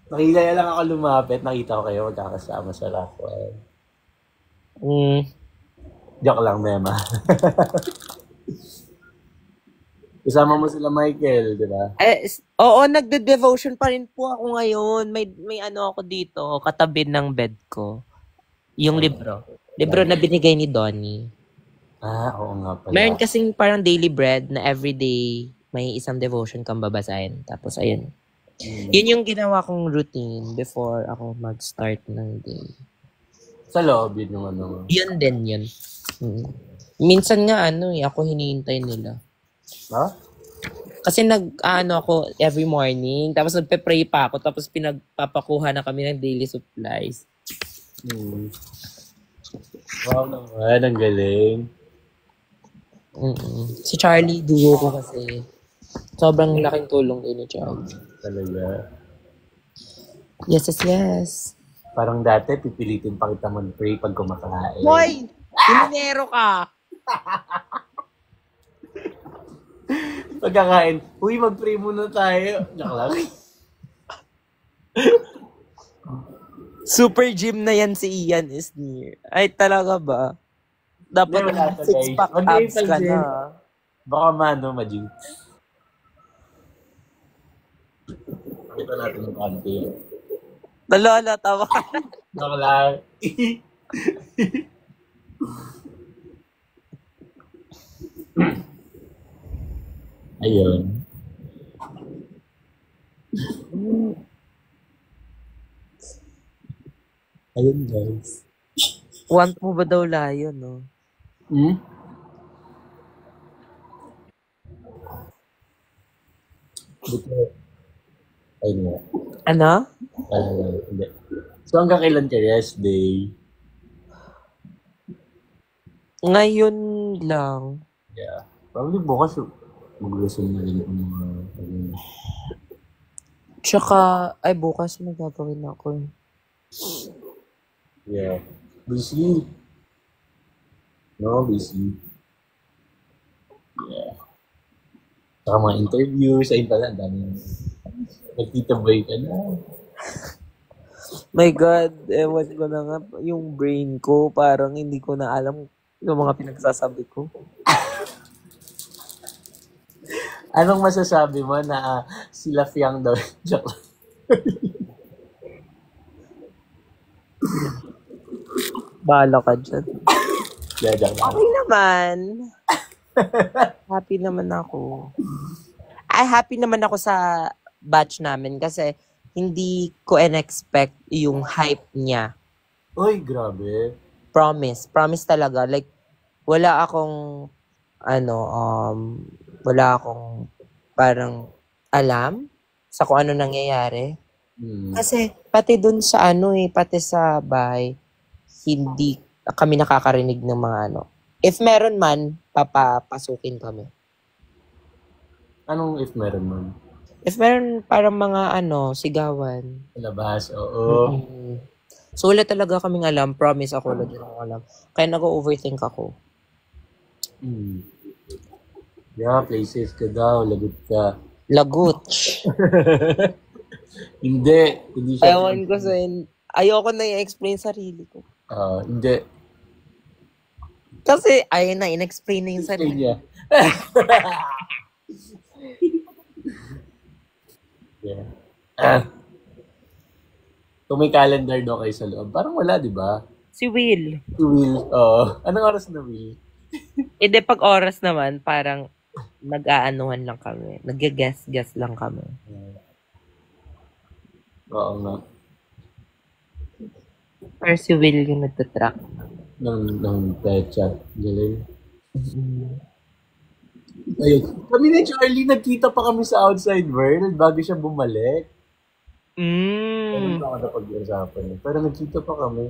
Nakita lang ako lumapit. Nakita ko kayo magkakasama sa Rockwell. Joke lang, Mema. Kasama mo sila Michael, di ba? Oo, nagde-devotion pa rin po ako ngayon. May ano ako dito, katabi ng bed ko. Yung libro. Libro na binigay ni Donnie. Oo nga pala. Meron kasing parang daily bread na everyday may isang devotion kang babasahin. Tapos, ayun. Yun yung ginawa kong routine before ako mag-start ng day. Sa loob, yun yung ano. Yun din yun. Minsan nga, ako hinihintay nila. Ha? Kasi ako every morning, tapos nagpe-pray pa ako, tapos pinagpapakuha na kami ng daily supplies. Wow naman, ang galing. Si Charlie, duo ko kasi. Sobrang laking tulong din ni Charlie. Talaga. Yes. Parang dati, pipilitin pa kita mag-pray pag kumakain. Hoy! Iminero ka! Pagkakain, uy, mag-pray muna tayo. Joke lang. Super gym na yan si Ian is near. Ay, talaga ba? Dapat six-pack abs ka na. Baka ma-jinx. Pakita natin yung konti. Nalala, tawa. Joke lang. Ayun. Ayun, guys. Want mo ba daw layo, no? Hmm? Buti. Ayun nga. Ano? Hindi. So, hanggang kailan ka rest day? Ngayon lang. Yeah. Probably bukas mag-resume na rin ang mga Tsaka, ay bukas may gagawin ako. yeah. Busy. No, busy. Yeah. Saka mga interviews, ayun pala, ang dami. Nagtitabay ka na. My God, ewan ko na nga, yung brain ko, parang hindi ko na alam yung mga pinagsasabi ko. Anong masasabi mo na sila Fiang daw? Joke lang. Bahala ka dyan. Yeah, joke lang. Okay naman. Happy naman ako. Ay, happy naman ako sa batch namin kasi hindi ko in-expect yung hype niya. Uy, grabe. Promise. Promise talaga. Like, wala akong, wala akong parang alam sa kung ano nangyayari. Kasi, pati dun sa pati sa bahay, hindi kami nakakarinig ng mga If meron man, papapasukin kami. Anong if meron man? If meron parang mga sigawan. Sa labas, oo. So wala talaga kaming alam. Promise ako, wala din akong alam. Kaya nag-overthink ako. Yeah, play safe ka daw. Lagot ka. Lagot. Hindi siya. Ewan ko sa ayoko na i-explain sarili ko. Hindi. Kasi ayun na, in-explain na yung sarili. Niya. Yeah. Kung may calendar daw kayo sa loob, parang wala, di ba? Si Will. Si Will, oo. Anong oras na Will? Hindi, pag oras naman, parang nag-aanuhan lang kami. Nag-guess lang kami. Oo nga. Pero si Will yung nagtatrack. Ng pecha. Galing. Ayun. Kami ni Charlie, nagkita pa kami sa outside world bago siya bumalik. Pero ako na pag-usapan. Pero nagkita pa kami.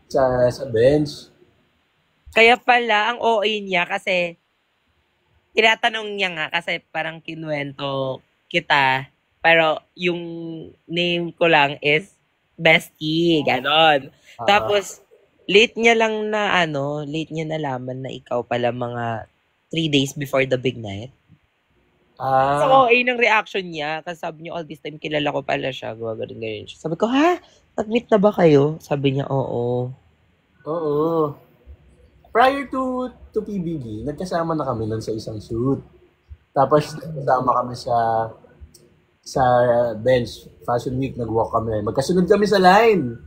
Sa bench. Kaya pala, ang OA niya kasi tinatanong niya nga kasi parang kinuwento kita. Pero yung name ko lang is Bestie. Ganon. Tapos, late niya nalaman na ikaw pala mga 3 days before the big night. So, OA ng reaction niya. Kasi sabi niya, all this time, kilala ko pala siya. Ganyan siya. Sabi ko, ha? Nag-meet na ba kayo? Sabi niya, oo. Oo. Prior to PBB, nagkasama na kami nun sa isang shoot. Tapos, nagkasama kami sa bench. Fashion Week, nag-walk kami. Magkasunod kami sa line.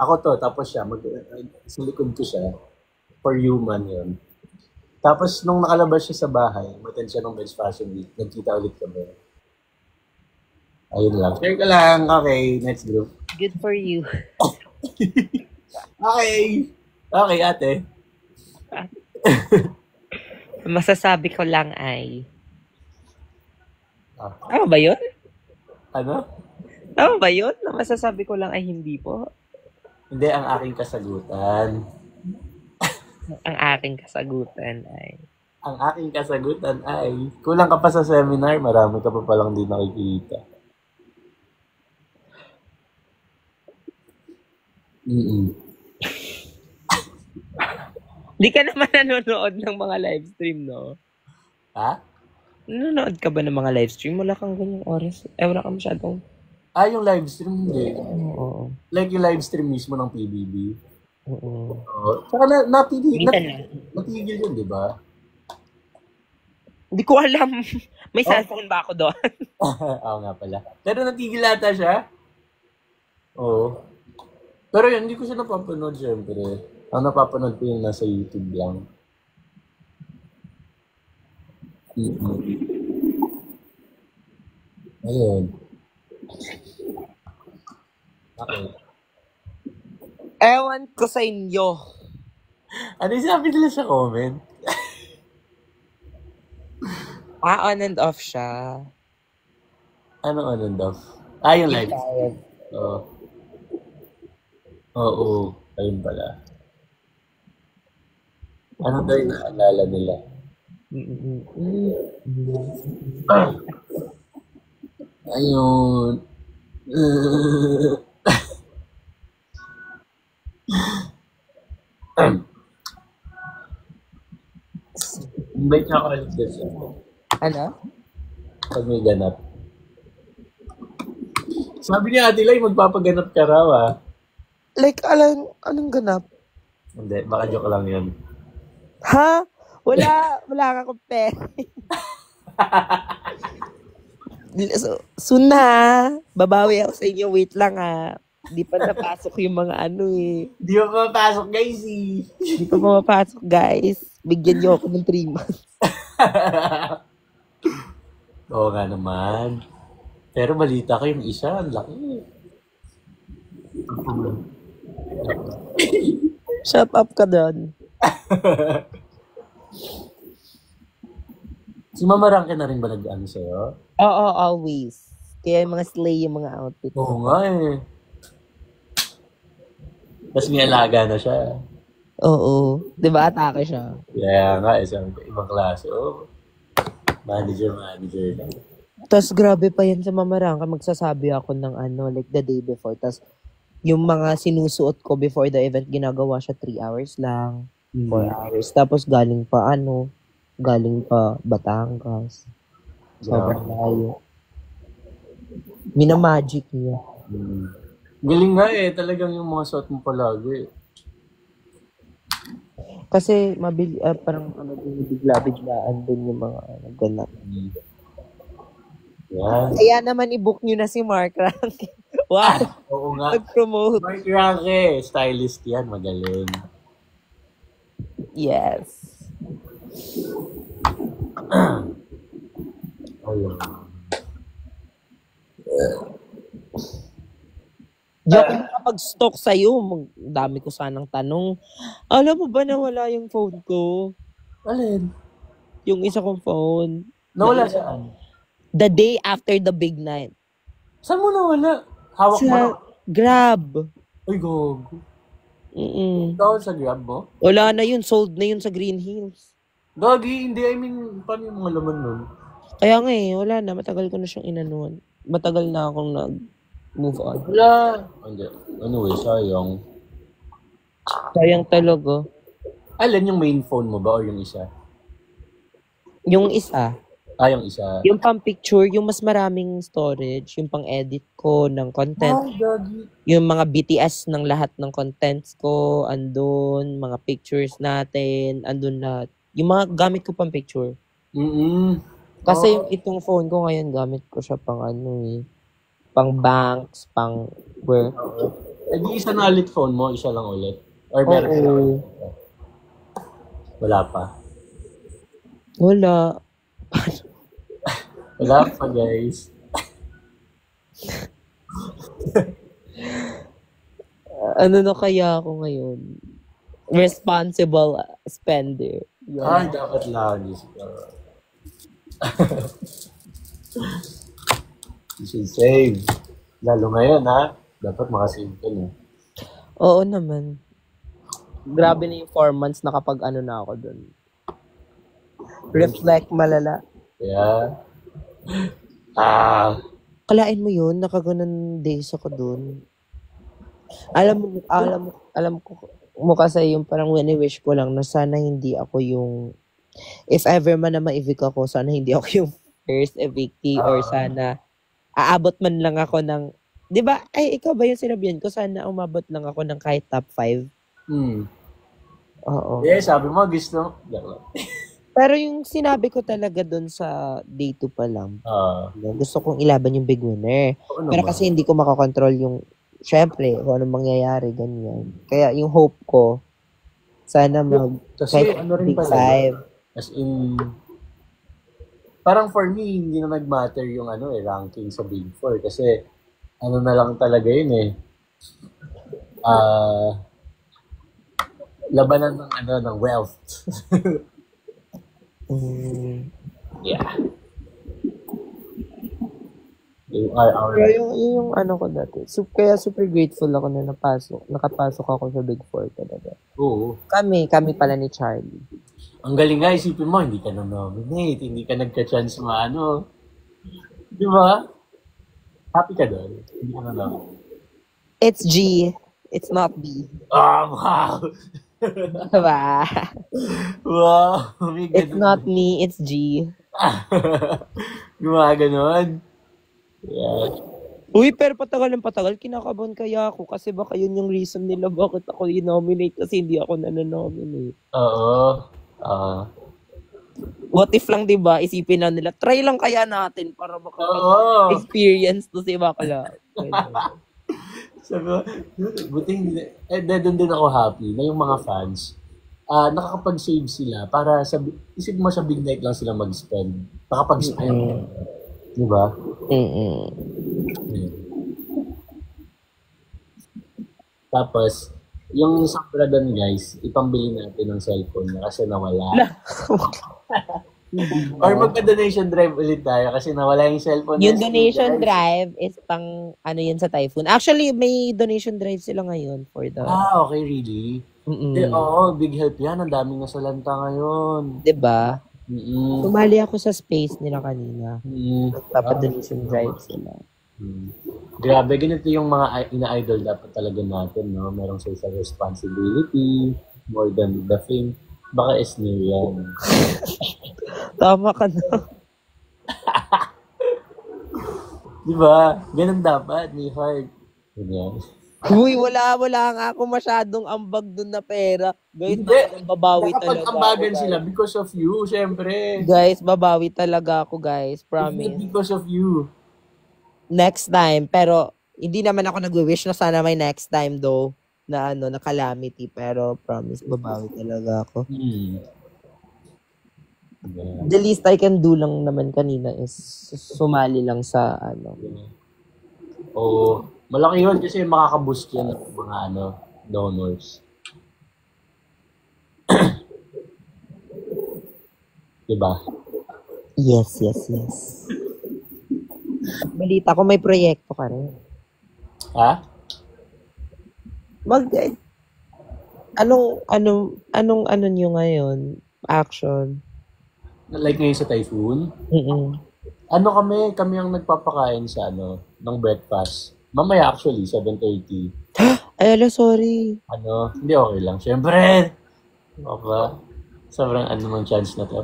Ako to, tapos siya. Sa likod ko siya. For human yun. Tapos, nung nakalabas siya sa bahay, umattend siya ng Bench Fashion Week, nagkita ulit kami. Ayun lang. Share ka lang. Okay, next group. Good for you. Okay. Okay, ate. Masasabi ko lang ay... Tama ba yun? Ano? Tama ba yun? Na masasabi ko lang ay hindi po? Hindi, ang aking kasagutan. Ang aking kasagutan ay... Ang aking kasagutan ay... Kulang ka pa sa seminar, marami ka pa palang di nakikita. Di ka naman nanonood ng mga live stream, no? Ha? Nanonood ka ba ng mga live stream? Wala kang ganyang oras. Wala kang masyadong... Yung live stream, hindi. Oo. Like yung live stream mismo ng PBB. Oo. Saka natigil yun, di ba? Hindi ko alam. May cellphone ba ako doon? Oo nga pala. Pero natigil ata siya. Oo. Pero yun, hindi ko siya napapanood, syempre. Ang napapanood ko yung nasa YouTube lang. Mm-mm. Ayun. Okay. Ewan ko sa inyo. Ano yung sabi nila sa comment? On and off siya. Ano on and off? Yung live. Tired. Oo. Oo. Ayun pala. Ano daw yung naalala nila? Ayun. May chocolate kasi. Ano? Pag may ganap. Sabi niya, Ate Lai, magpapaganap ka raw ah. Like, anong ganap? Hindi, baka joke lang yan. Ha? Wala ka kong pera. Soon na. Babawi ako sa inyo. Wait lang Di pa napasok yung mga Di ba mapasok guys Di pa mapasok guys. Bigyan niyo ako ng 3 months. Oo nga naman. Pero balita ko yung isa, ang laki. Shut up ka doon. Si Mama Ranke na rin ba nag-ano sa'yo? Oo, always. Kaya yung mga slay yung mga outfit. Oo nga eh. Tapos may alaga na siya. Oo. Di ba atake siya? Kaya nga, sabi ko, ibang klase. Oh. Manager lang. Tapos grabe pa yan sa Mamarangka. Magsasabi ako ng like the day before. Tapos yung mga sinusuot ko before the event, ginagawa siya 3 hours lang. 4 hours. Tapos galing pa Batangas. Sobrang layo. Minamagic niya. Galing nga eh. Talagang yung mga suot mo palagi. Kasi parang bigla-biglaan din yung mga ganap. Yan. Kaya naman i-book nyo na si Mark Rank. Wow! Oo nga. Mag-promote. Mark Ranke, stylist yan. Magaling. Yes. Ayun. Di ako makapag-stalk sa'yo. Dami ko sanang tanong. Alam mo ba na wala yung phone ko? Alin? Yung isa kong phone. Nawala saan? The day after the big night. Saan mo nawala? Hawak mo na? Sa Grab. Uy, gogo. Mm-mm. Ikaw sa Grab mo? Wala na yun. Sold na yun sa Green Hills. Gagi, hindi. I mean, paano yung mga laman nun? Kaya nga wala na. Matagal ko na siyang inanuan. Matagal na akong nag-move on. Wala. Hindi. Anyway, sayang. Sayang talaga. Alin yung main phone mo ba o yung isa? Yung isa. Yung isa. Yung pang-picture, yung mas maraming storage, yung pang-edit ko ng content. Gagi. Yung mga BTS ng lahat ng contents ko, andun, mga pictures natin, andun lahat. Yung mga gamit ko pang-picture. Kasi yung itong phone ko ngayon, gamit ko siya pang pang banks, pang work. Di isa na ulit phone mo, isa lang ulit. Or meron Wala pa. Wala. Wala pa, guys. Ano na kaya ako ngayon? Responsible spender. Yeah. Dapat lagi siguro. You should save. Lalo ngayon, ha? Dapat makasave ka na. Oo naman. Grabe na yung 4 months na kapag na ako dun. Reflect malala. Yeah. Kalain mo yun, nakaganon days ako dun. Alam mo kasi yung parang wini-wish ko lang na sana hindi ako yung, if ever man na ma-evict ako, sana hindi ako yung first evictee or sana aabot man lang ako ng, di ba, ikaw ba yung sinabihan ko, sana umabot lang ako ng kahit top 5. Oo. Yeah, sabi mo, gusto. Pero yung sinabi ko talaga doon sa day 2 pa lang, gusto kong ilaban yung big winner. Pero kasi hindi ko makakontrol yung, syempre, kung anong mangyayari, ganyan. Kaya yung hope ko, sana kasi kahit ano rin big pala, 5. as in, parang for me, hindi na nag-matter yung ranking sa Big Four kasi na lang talaga yun eh. Labanan ng wealth. Yeah. Kaya yung ko dati. Kaya super grateful ako na nakapasok ako sa Big Four talaga. Oo. Kami pala ni Charlie. Ang galing nga, isipin mo, hindi ka na-nominate, hindi ka nagka-chance Di ba? Happy ka doon? Hindi ka na-nominate. It's G. It's not B. Wow! Diba? Wow! It's not me, it's G. Gumawa ganon. Yeah. Uy, pero patagal kinakabahan kaya ako kasi baka yun yung reason nila bakit ako i-nominate kasi hindi ako na-nominate. Oo. What if lang, diba, isipin na nila, try lang kaya natin para baka experience to si Bakla. Sabi ko, buti hindi. Doon din ako happy na yung mga fans, nakakapag-save sila para isip mo sa big night lang sila mag-spend. Nakapag-spend. Diba? Tapos, yung sobra doon guys, ipambili natin ng cellphone niya kasi nawala. Or magpa-donation drive ulit tayo kasi nawala yung cellphone. Yung donation drive is pang yun sa Typhoon. Actually, may donation drive sila ngayon for the... okay, really? Oo, big help yan. Ang daming nasalanta ngayon. Diba? Tumali ako sa space nila kanina. Papa-donation drive sila. Grabe, ganito yung mga ina-idol dapat talaga natin, no? Merong social responsibility, more than the fame. Baka SNER yan. Tama ka na. Diba? Ganun dapat, may heart. Ganyan. Uy, wala nga ako masyadong ambag dun na pera. Guys, babawi talaga. Ambagan sila because of you, syempre. Guys, babawi talaga ako, guys. Promise. Because of you. Next time, pero hindi naman ako nag-wish na sana may next time though na na calamity, pero promise babawi talaga ako. Yeah. The least I can do lang naman kanina is sumali lang sa Oo. Malaki yun kasi makaka-boost yan ng mga donors. Diba? Yes. Balita ko may proyekto ka rin. Ha? Anong nyo ngayon? Action? Like ngayon sa Typhoon? Kami ang nagpapakain sa ng breakfast. Mamaya actually, 7:30. Ay, sorry. Hindi okay lang. Siyempre! Okay. Sobrang mang chance na to.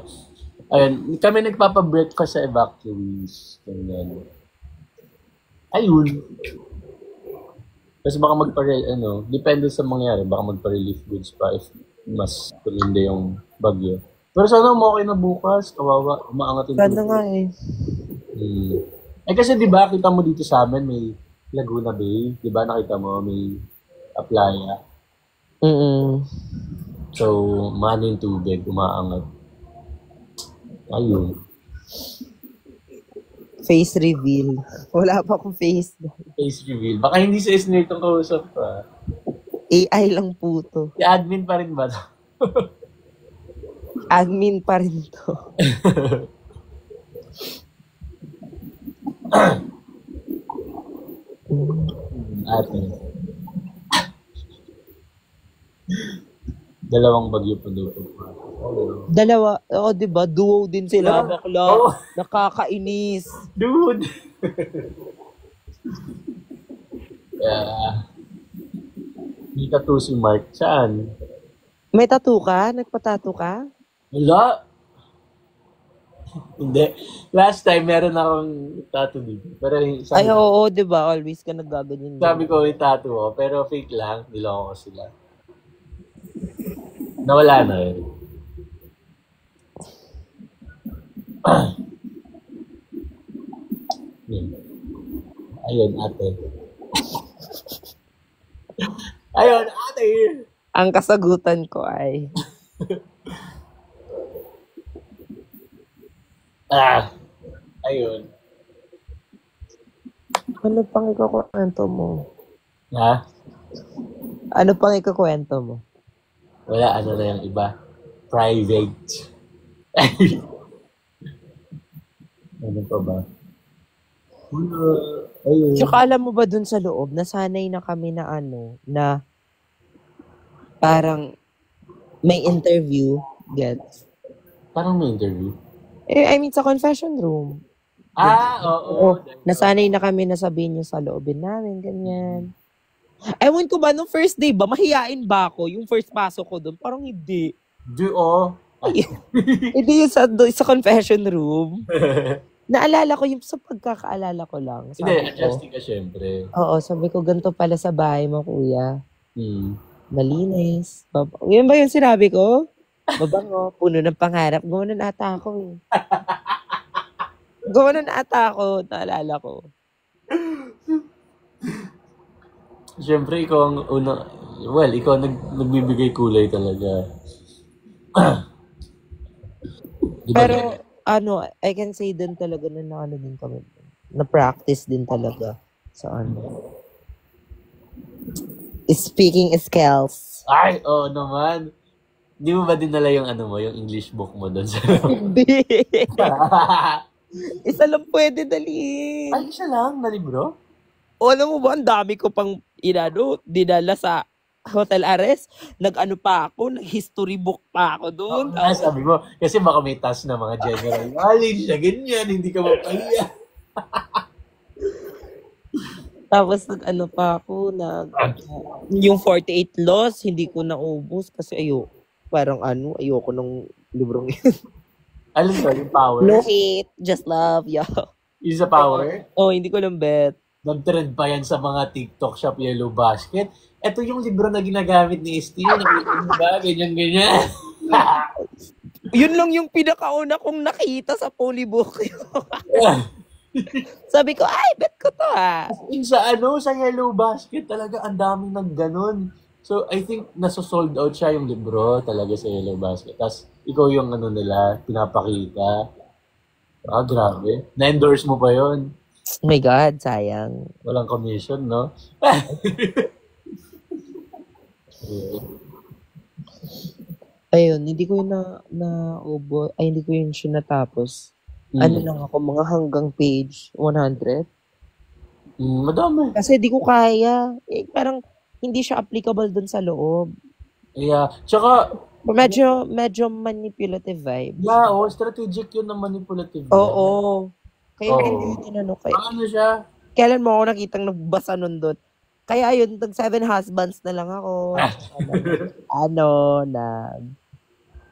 Ayun, kami nagpapa-breakfast sa evacuees. Ayun. Kasi baka depende sa mangyari, baka magpa-relief goods pa if mas tulinde yung bagyo. Pero sana okay na bukas, kawawa, umaangat yung sana nga eh. Kasi diba, kita mo dito sa amin, may Laguna Bay, diba nakita mo, may playa. So, mano yung tubig, umaangat. Ayun. Face reveal. Wala pa akong face. Face reveal. Baka hindi sa SNER itong kausap pa. AI lang po to. Si admin pa rin ba to? Admin pa rin to. Admin. Dalawang bagyo pa doon. Dalawa. Oo, diba? Duo din sila. Bakla. Nakakainis. Dude! May tattoo si Mark. Saan? May tattoo ka? Nagpa-tattoo ka? Wala. Hindi. Last time, meron akong tattoo dito. Pero ay, oo, diba? Always ka nagaganyan. Sabi ko, may tattoo ako. Pero fake lang. Niloko ko sila. Nawala na yun. Ayun, ate. Ayun, ate! Ang kasagutan ko ay... Ayun. Ano pang ikukwento mo? Ha? Ano pang ikukwento mo? Wala, ano na yung iba. Private. Ano pa ba? Ayun. Tsaka alam mo ba dun sa loob, nasanay na kami na na parang may interview, gets? Parang may interview. I mean, sa confession room. Oo. Nasanay na kami na sabihin yung sa loobin namin, ganyan. Ewan ko ba, nung first day ba, mahiyain ba ako? Yung first pasok ko doon, parang hindi. Hindi yung sa confession room. Naalala ko yung sa pagkakaalala ko lang. Hindi, adjusting ka syempre. Oo, sabi ko, ganito pala sa bahay mo, kuya. Malinis. Yun ba yung sinabi ko? Mabango, puno ng pangarap. Gumanon ata ako eh. Gumanon ata ako, naalala ko. Siyempre, ikaw ang ikaw nagbibigay kulay talaga. Diba? Pero, I can say din talaga na din kami. Na-practice din talaga sa speaking skills. Ay, oo naman. Di mo ba dinala yung yung English book mo doon sa... Hindi. Isa lang pwede dalhin. Ay, isa lang na libro? O alam mo ba, ang dami ko pang dinala sa hotel arrest. Pa ako, nag-history book pa ako doon. Sabi mo, kasi baka may task na mga general knowledge na ganyan, hindi ka mapahiya. Tapos pa ako, yung 48 laws, hindi ko naubos kasi ayoko ng librong yun. Alam ko, yung power. No hate, just love, yo. Yung sa power? Hindi ko lang bet. Nag-trend pa yan sa mga TikTok shop Yellow Basket. Ito yung libro na ginagamit ni Steve. Nakita mo ba? Ganyan-ganyan. Yun lang yung pinakauna kong nakita sa polybook. Sabi ko, ay, bet ko to Sa Yellow Basket talaga ang daming nang ganun. So, I think nasa-sold out siya yung libro talaga sa Yellow Basket. Tapos, ikaw yung nila, pinapakita. Grabe. Na-endorse mo pa yon. Oh my God, sayang. Walang commission, no? Ayun, hindi ko yun hindi ko yun siya natapos. Lang ako, mga hanggang page 100. Madami. Kasi di ko kaya. Parang hindi siya applicable dun sa loob. Yeah. Tsaka, medyo manipulative vibe. Yeah, strategic yun ng manipulative. Oo. Kaya hindi tinanong kayo. Ano siya? Kailan mo ako nakitang nagbasa nun doon? Kaya yun, tag 7 husbands na lang ako.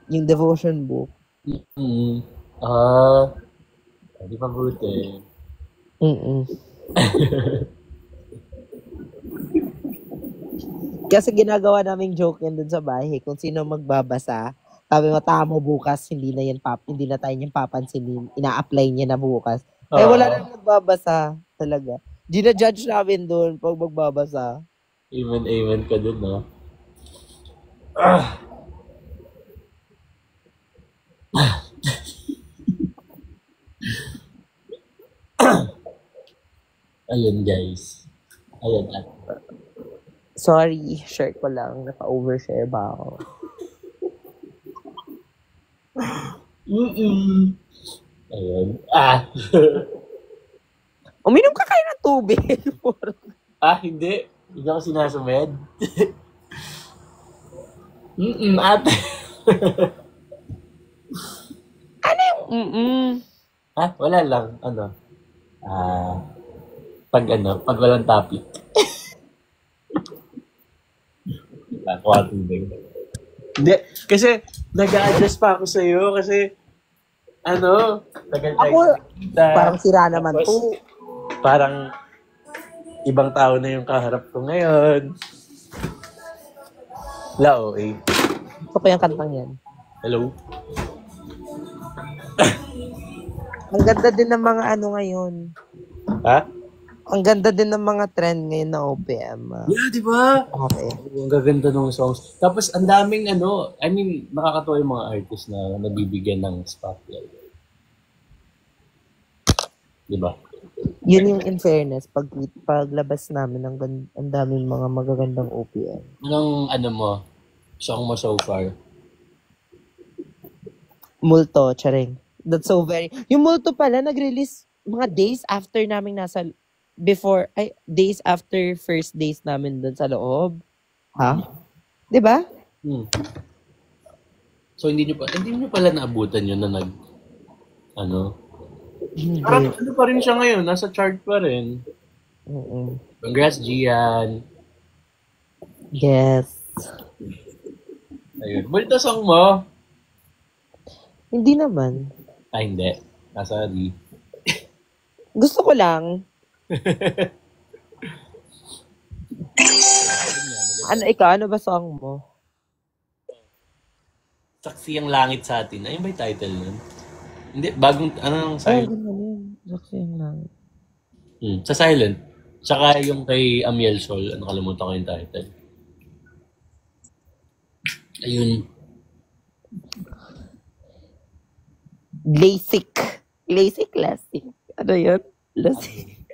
Yung devotion book. Hindi pa buti. Kasi ginagawa naming joke yan dun sa bahay. Kung sino magbabasa, sabi mo, tama bukas, hindi na tayo niyang papansinin. Ina-apply niya na bukas. Wala nang magbabasa talaga. Gina-judge namin doon pag magbabasa. Amen ka doon, no? Ayun, guys. Ayun. Sorry, share ko lang. Naka-overshare ba ako? Ayun. Uminom ka kayo ng tubig. Hindi. Hindi ako sinasumed. Ate. Ano yung Wala lang. Pag walang topic. Kuha tubig. Hindi. Kasi, nag-a-adjust pa ako sa'yo kasi, tagal ako, parang sira naman to. Parang, ibang tao na yung kaharap ko ngayon. Lao, eh. Ito pa yung kantang yan. Hello? Ang ganda din ng mga ngayon. Ha? Ang ganda din ng mga trend ngayon na OPM. Yeah, di ba? Okay. Ang gaganda ng songs. Tapos, ang daming nakakatuwa yung mga artists na nabibigyan ng spotlight. Di ba? Yun yung in fairness, paglabas namin ang daming mga magagandang OPM. Anong ano mo? Song mo so far? Multo, charing. That's so very... Yung Multo pala, nag-release mga days after namin days after first days namin doon sa loob. Ha? Diba? So, hindi nyo pala naabutan yun na Hindi. Parang ano pa rin siya ngayon, nasa chart pa rin. Congrats, Gian. Yes. Ayun. Balita song mo? Hindi naman. Hindi. Sorry. Gusto ko lang. Ano ba song mo? Saksi ang langit sa atin. Ayun ba yung title nun? Hindi, bagong, silent? Ganun yun. Saksi ang langit. Sa silent. Tsaka yung kay Amiel Sol, nakalimutan ko yung title. Ayun. Lasik classic. Ano yun? Lasik.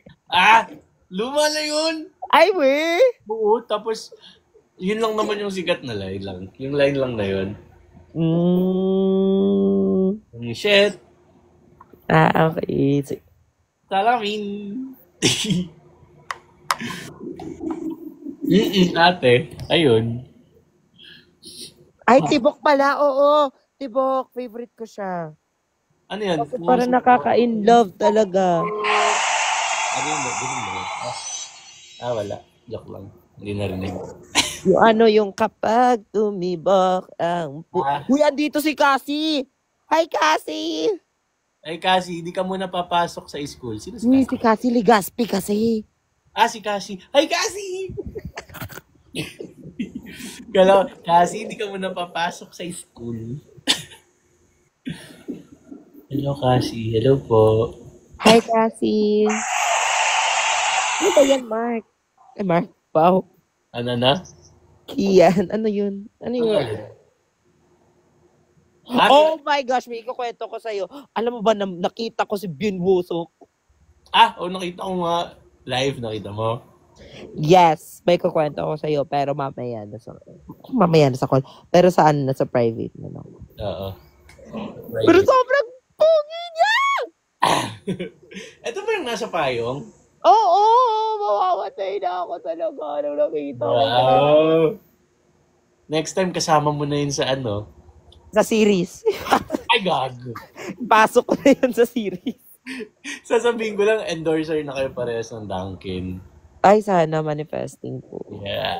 Luma na yun! Ay, we! Oo, tapos, yun lang naman yung sikat na line lang. Yung line lang na yun. Shit! Okay. Salamin! Ate. Ayun. Ay, Tibok pala. Oo. Tibok. Favorite ko siya. Ano yan? Kasi parang nakaka-in-love talaga. Ano yun? Wala. Joke lang. Hindi narinig. Yung kapag tumibok ang Uy, andito si Cassie! Hi, Cassie! Ay, Cassie, hindi ka muna papasok sa school. Sino si Uy, Cassie? si Cassie Ligaspi kasi. Si Cassie. Hi, Cassie! Galaw, Cassie, hindi ka muna papasok sa school. Hello, Cassie. Hello po. Hi, Cassie. Ano ba yan, Mark? Mark, Pao. Ano na? Kian. Ano yun? Oh my gosh, may ikukwento ko sa'yo. Alam mo ba, nakita ko si Bin Wusok? Nakita ko nga. Live, nakita mo? Yes, may kukwento ko sa'yo, pero mamaya na sa call. Pero saan? Nasa private na lang. Oo. Pero sobrang pungi niya! Ito ba yung nasa payong? Oo, mamamatay na ako talaga nung nakita ko. Wow! Next time, kasama mo na yun sa Sa series. Ay, gago. Pasok ko na yun sa series. Sasabihin ko lang, endorser na kayo parehas ng Dunkin. Ay, sana manifesting po. Yeah.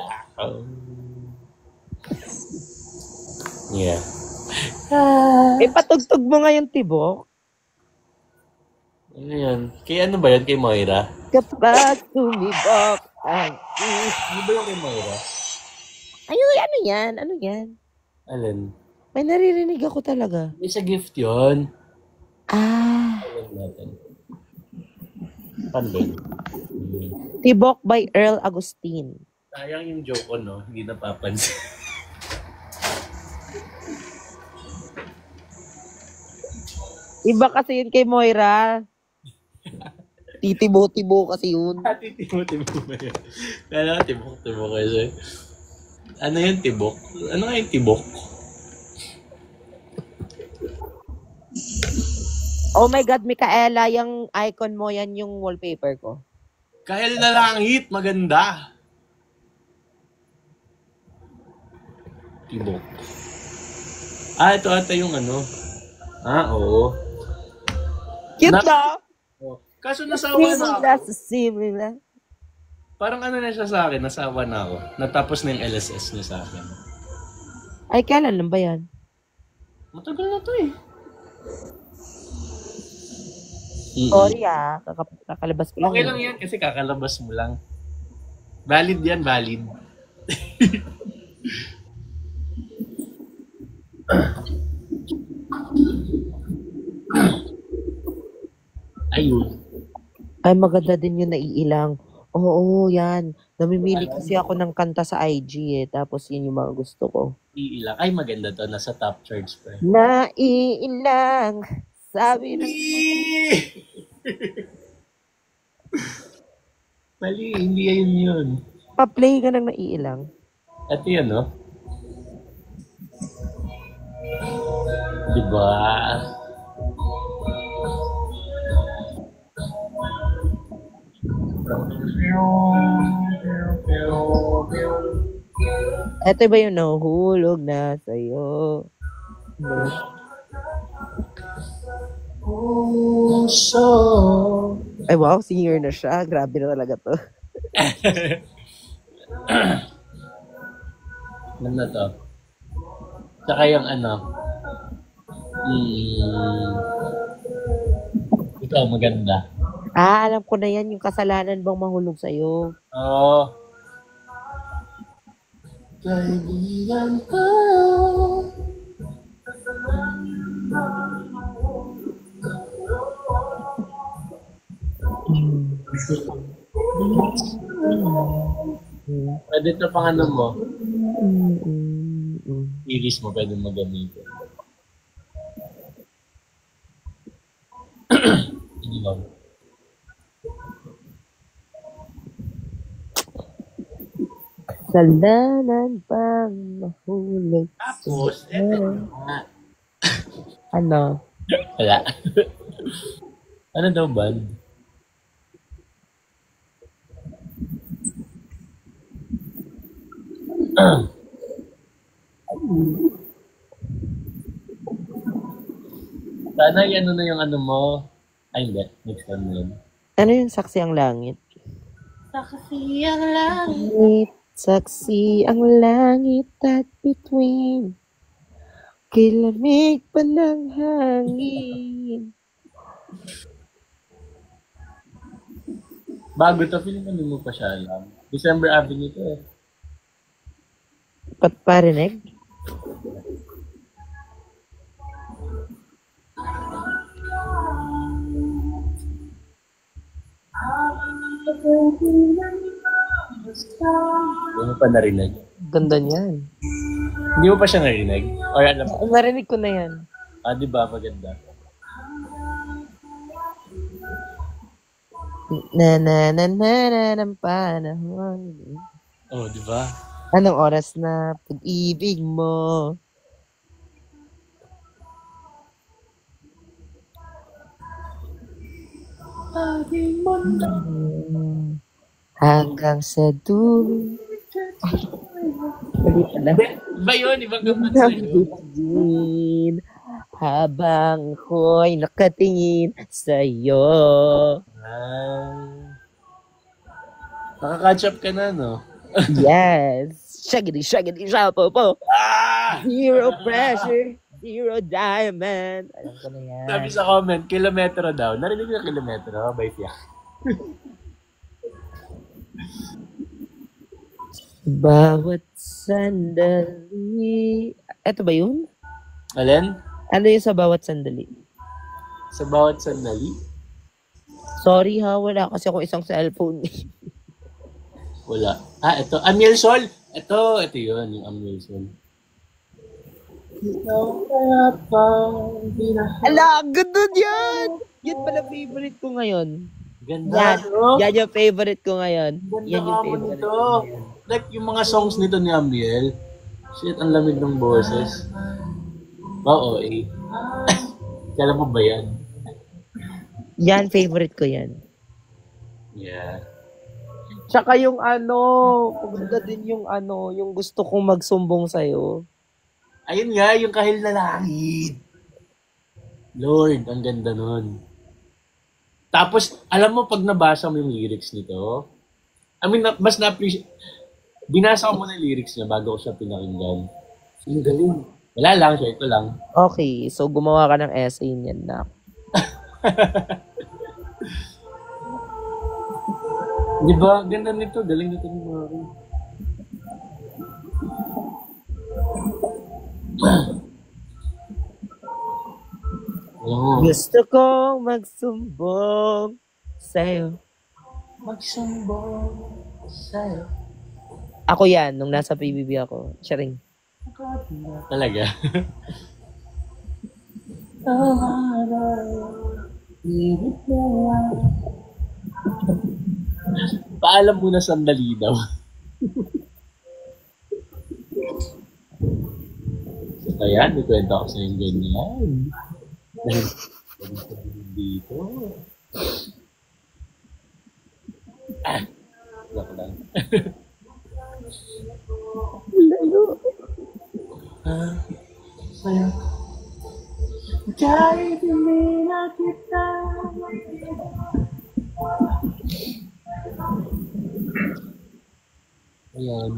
Yeah. Patugtog mo nga yung Tibok. Ano yan? Kay ano ba yan? Kay Moira? Kapag tumibok ang... Ano ba yung kay Moira? Ano yan? Ano yan? Alin? May naririnig ako talaga. May sa gift yun. Alin natin. Paano ba yun? Tibok by Earl Agustin. Sayang yung joke ko, no? Hindi napapansin. Iba kasi yun kay Moira. Titibo-tibo kasi yun. Tibok ba yun? Kala ka tibok kasi. Ano yung tibok? Ano nga yung tibok? Oh my God, Micaela, yung icon mo, yan yung wallpaper ko. Kahel na langit, maganda. Tibok. Ito ata yung oo. Cute na! Kaso nasawa na ako. Simula. Parang na siya sa akin, nasawa na ako. Natapos na yung LSS niya sa akin. Ay, kailan lang ba yan? Matagal na to eh. Sorry kakalabas ko lang. Okay lang yan kasi kakalabas mo lang. Valid yan, valid. Ayun. Ay, maganda din yung naiilang. Oo, yan. Namimili kasi ako ng kanta sa IG Tapos yun yung mga gusto ko. Iilang. Ay, maganda to. Nasa top charts pa. Naiilang. Sabi na. Mali, hindi yun. Pa-play ka ng naiilang. Ito yun, no? Diba? Ito ba yung nahuhulog na sa'yo? Puso. Ay wow, singer na siya. Grabe na talaga to. Ano na to? Tsaka yung ano. Ikaw, maganda. Alam ko na yan. Yung kasalanan bang mahulog sa'yo. Oo. Kaibigan ko. Pwede ito pang ano mo. Iris mo pwede magamitin. Hindi mo. Kasalanan bang mahulog Tapos, sa'yo? eto na. Ano? Wala. Ano daw ba? Sana yan ano na yung ano mo. Ay, hindi. Next time na yun. Ano yung saksi ang langit? Saksi ang langit. Saksi ang langit at bituin. Kilamig pa ng hangin. Bago to, feeling ano mo pa siya alam. December Avenue to eh. Pat parinig? Hindi mo pa narinig. Ganda niyan. Hindi mo pa siya narinig? Or alam mo? Narinig ko na yan. Ah, di ba? Maganda. Na ng panahon. Oh, di ba? Anong oras na pag-ibig mo? Aking mundo. Hanggang sa dulo. Mali pala. Ba yun? Ibang gaman sa'yo. Nabibigin habang ako'y nakatingin sa'yo. Nakaka-catch up ka na, no? Yes. Shaggity, shapo po. Ah! Zero pressure, zero diamond. Alam ko na yan. Sabi sa comment, kilometro daw. Narinig ko yung kilometro, by siya. Bawat sandali. Eto ba yun? Alin? Ano yung sa bawat sandali? Sa bawat sandali? Sorry ha, wala kasi ako isang cellphone. Wala. Ah, ito. Amiel Sol! Ito yun, yung Amiel Sol. Ala, ganda yan! Yan pala favorite ko ngayon. Ganda, Yan. no? Yan yung favorite ko ngayon. Ganda Yan yung ka mo favorite nito. ko ngayon. Like, yung mga songs nito ni Amiel. Shit, ang lamig ng boses. Oo, eh. Kala mo ba yan? Yan, favorite ko yan. Yeah. Tsaka yung paganda din yung yung gusto kong magsumbong sa'yo. Ayun nga, yung kahil na langit. Lord, ang ganda nun. Tapos, alam mo, pag nabasa mo yung lyrics nito, I mean, mas na-appreciate. Binasa ko muna yung lyrics niya bago ko siya pinakinggan. Ang galing. Wala lang, siya ito lang. Okay, so gumawa ka ng essay niyan na. Di ba? Ganda nito. Galing nito ni Mari. Oh. Gusto kong magsumbong sa'yo. Magsumbong sa'yo. Ako yan, nung nasa PBB ako. Charing. Talaga? Paalam muna sandali daw. So, kaya, ikwento ako sa yung ganyan. Dahil dito. Joke lang. Kaya, kahit hindi na kita. Ayan.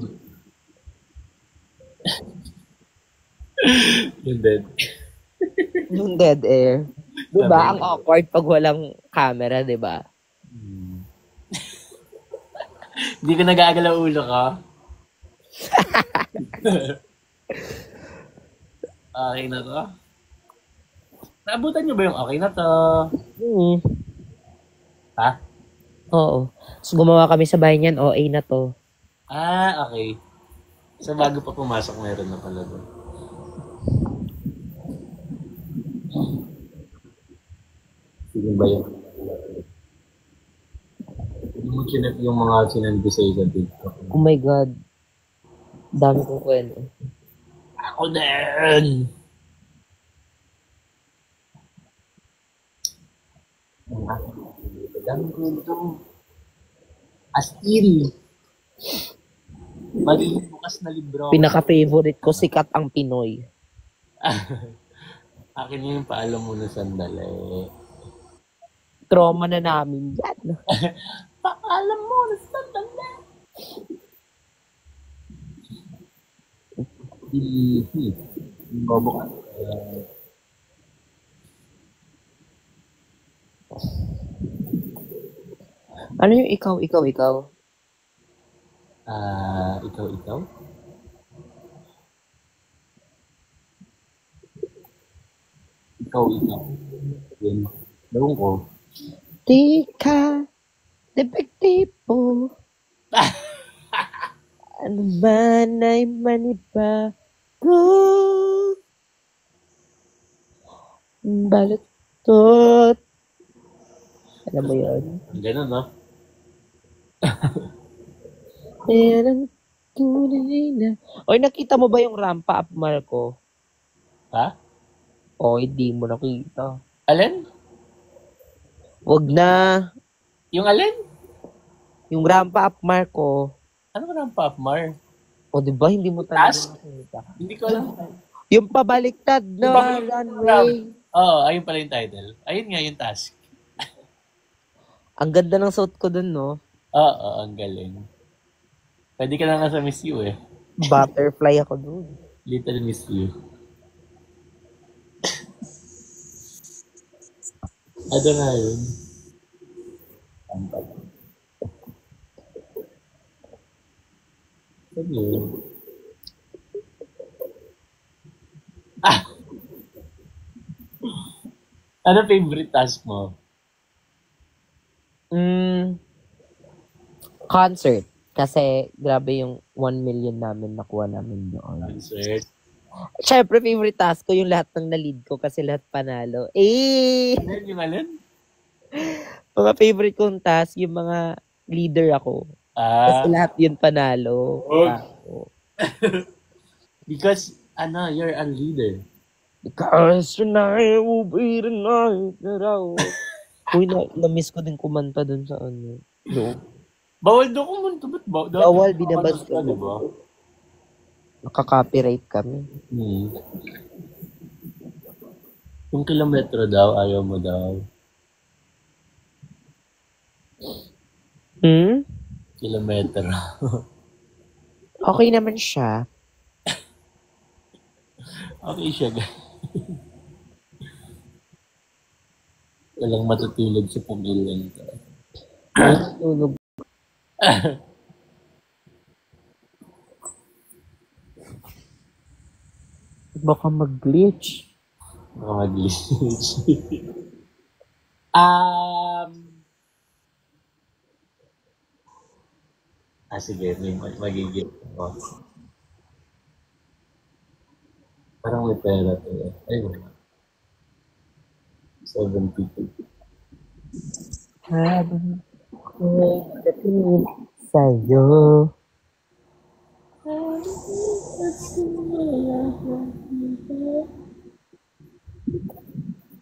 Yun din. Yung dead air. Diba? Ang awkward pag walang camera, diba? Hindi ko nagagalaw ulo ka. Okay na to. Naabutan niyo ba yung okay na to? Ha? Oo. So, gumawa kami sa bahay niyan, OA na to. Ah, okay. So, bago pa pumasok, meron na pala doon. Sino ba yun? Hindi mo chinap yung mga sinandi sa sa TikTok. Oh my God. Dami kong kwento. Ako din! Dami kwento. As in. Magiging bukas na libro. Pinaka-favorite ko, Sikat ang Pinoy. Akin yung paalam muna sandali. Trauma na namin yan. Paalam muna sandali. Bobo ka. Ano yung ikaw? Ikaw? Ikaw. Yun. Dawang ko. Di ka depektibo. Ano man ay manibago. Balot. Alam mo yun? Ganun, no? Pero tunay na. Oy, nakita mo ba yung rampa up, Marco? Ha? O, hindi mo nakita. Alin? Wag na. Yung alin? Yung rampa up, Marco. Ano ka ng Pop Mar? O, di ba? Hindi mo talaga Task? nakita. Hindi ko alam. Yung pabaliktad na Yung pabaliktad runway. Oo, ayun pala yung title. Ayun nga yung task. Ang ganda ng suit ko dun, no? Oo, ang galing. Pwede ka na nga sa Miss You eh. Butterfly ako dun. Little Miss You. Ano nga yun? Tampag. Ano yun? Ano favorite task mo? Concert. Kasi grabe yung 1 million namin nakuha namin doon. Concert? Siyempre, favorite task ko yung lahat ng na-lead ko kasi lahat panalo. Ano yung alin? Mga favorite kong task, yung mga leader ako. Kasi lahat yun panalo. Because, you're a leader. Because tonight will be the night that I will... Uy, na-miss ko din kumanta dun sa ano. No. Bawal daw kumunta. Ba't Bawal, binabas ko. Diba? Nakaka-copyright kami. Kung kilometro daw, ayaw mo daw. Kilometro. Okay naman siya. Okay siya, guys. Walang matutulog sa pamilyang ka. Tulog. Baka mag-glitch. Baka mag-glitch. Sige, magiging parang may pera to eh. Ay, wala. 72. Pagdating sa'yo.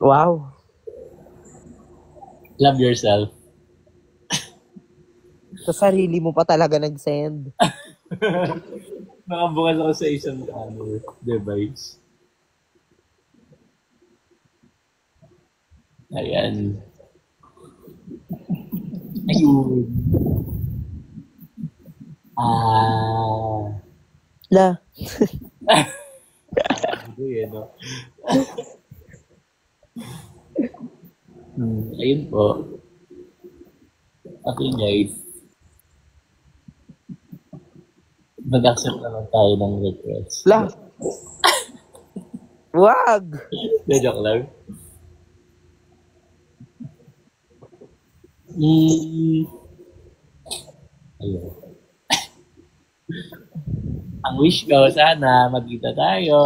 Wow. Love yourself. Sa sarili mo pa talaga nag-send. Nakabukas ako sa isang device. Ayan. Ayun. La. Ito yun, no? Ayun po. Okay, guys. Mag-accept naman tayo ng request. La. Wag. Joke lang. Ayun. Ang wish ko, sana magkita tayo.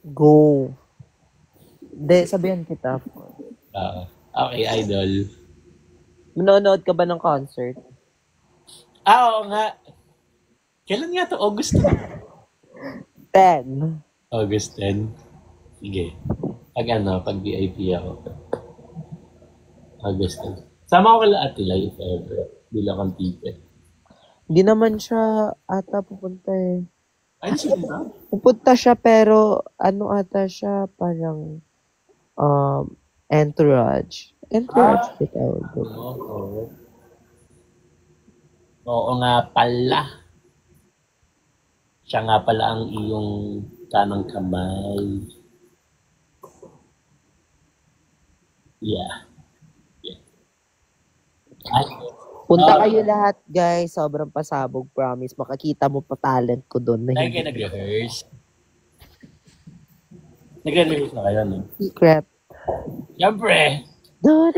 Go. Hindi, sabihan kita. Okay, idol. Manonood ka ba ng concert? Oo nga. Kailan nga to? August 10. August 10. Sige. Pag VIP ako. August 10. Sama ko kala Ate Lai if ever. Bilang kang tipe. Hindi naman siya ata pupunta eh. Ay, siya ba? Pupunta siya pero ano ata siya parang entourage. Entourage bitaw. Oo. Oo nga pala. Siya nga pala ang iyong kanang kamay. Yeah. Ay, Punta kayo lahat guys. Sobrang pasabog, promise. Makakita mo pa talent ko doon. dahil kayo nag-rehearse. Nag-rehearse na kayo, no? Secret. Siyempre! Don't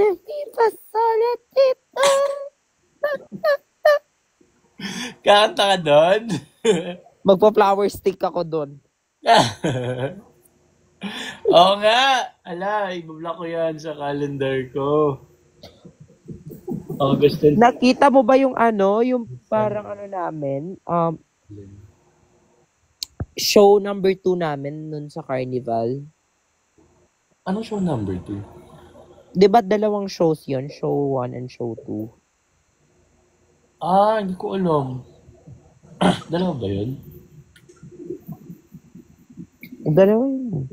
pa solid dito. Kakanta ka doon? Magpa-flower stick ako doon. Oo nga! Ala, ibablock ko yan sa calendar ko. August 10. Nakita mo ba yung yung parang namin, show number 2 namin nun sa Carnival? Anong show number 2? Di ba dalawang shows yon, show 1 and show 2? Hindi ko alam. Dalawa ba yun? Dalawa yun.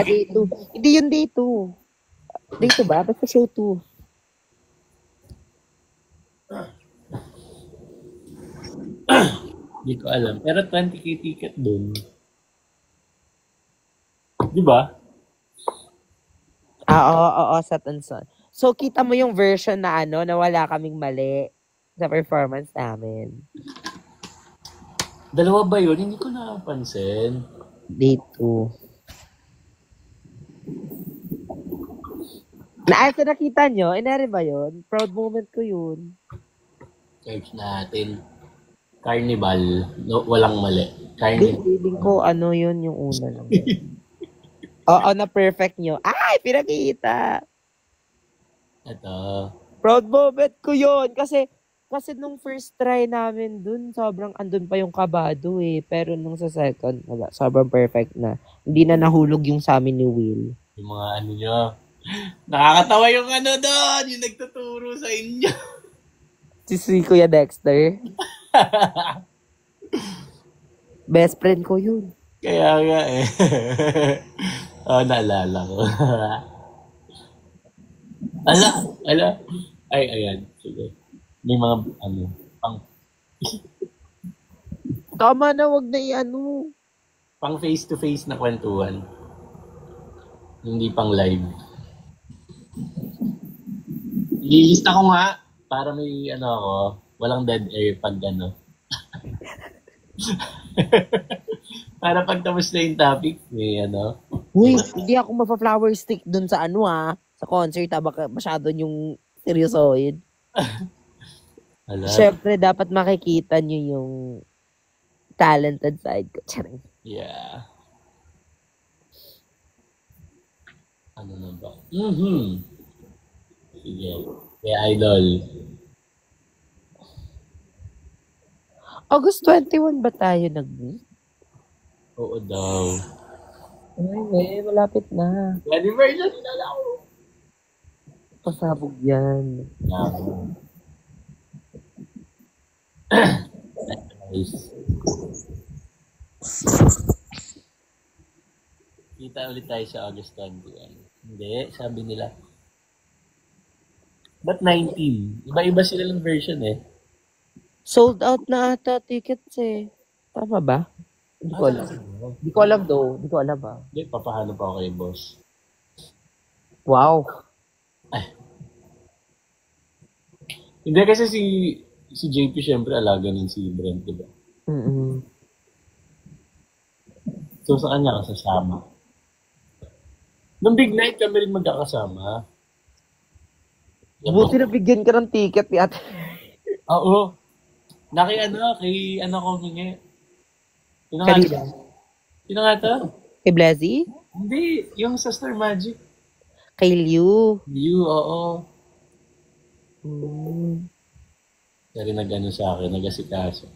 Day 2. Hindi yun day 2. Day 2 ba? Basta show 2. Hindi ko alam. Pero 20k ticket dun. Di ba? Oo, sa Tanson. So, kita mo yung version na na wala kaming mali sa performance namin. Dalawa ba yun? Hindi ko napansin. Day 2. Sa nakita nyo? Inari ba yun? Proud moment ko yun. Search natin. Carnival. No, walang mali. Carnival. Feeling ko yun yung una lang. Oo, na perfect nyo. Ay, pinakita! Ito. Proud moment ko yun. Kasi nung first try namin dun, sobrang andun pa yung kabado eh. Pero nung sa second, wala, sobrang perfect na. Hindi na nahulog yung sa amin ni Will. Yung mga nyo. Nakakatawa yung doon. Yung nagtuturo sa inyo. Si Kuya Dexter. Best friend ko yun. Kaya nga eh. Naalala ko. Ala. Ay, ayan. Sige. May mga, pang Tama na, wag na pang face-to-face na kwentuhan. Hindi pang live. Ililista ko nga para may ako, walang dead air pag para pag tapos na yung topic, may Uy, hindi ako mapa-flower stick dun sa sa concert. Baka masyado yung seryosoid. Siyempre, dapat makikita nyo yung talented side ko. Charing. Yeah. Ano na ba? Sige. Kaya idol. August 21 ba tayo nag-meet? Oo daw. Ay, malapit na. Anniversary na lang. Pasabog yan. Nice. Kita ulit tayo sa August 21. Hindi, sabi nila. Ba't 19? Iba-iba sila ng version eh. Sold out na ata tickets eh. Tama ba? Hindi ko alam. Hindi ko alam though. Hindi ko alam ba. Hindi, papahalo pa ako kay boss. Wow. Hindi kasi si JP syempre alaga ng si Brent, diba? Mm-mm. So sa kanya kasasama. Nung big night kami rin magkakasama. Buti na bigyan ka ng ticket ni ate. Oo. Kay ano ko hingi. Kanina. Sino nga to? Kay Blazzy? Hindi, yung sa Star Magic. Kay Liu. Oo. Mm. Siya rin nag-ano sa akin, nag-asikaso.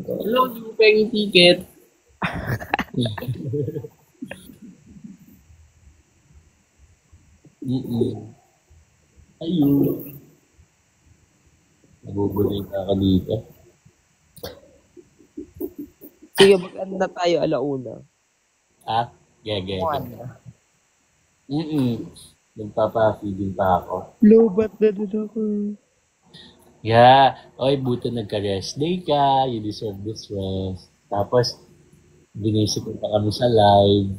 Hello, hindi mo pahingin ticket. Ayun. Nabubulay na ka dito. Sige, mag-ano na tayo alauna. Gege. Nagpapa-feeding pa ako. Lobat na din ako. Yeah. Oy, buto nagka-rest day ka. You deserve this rest. Tapos, binisip ko pa kami sa live.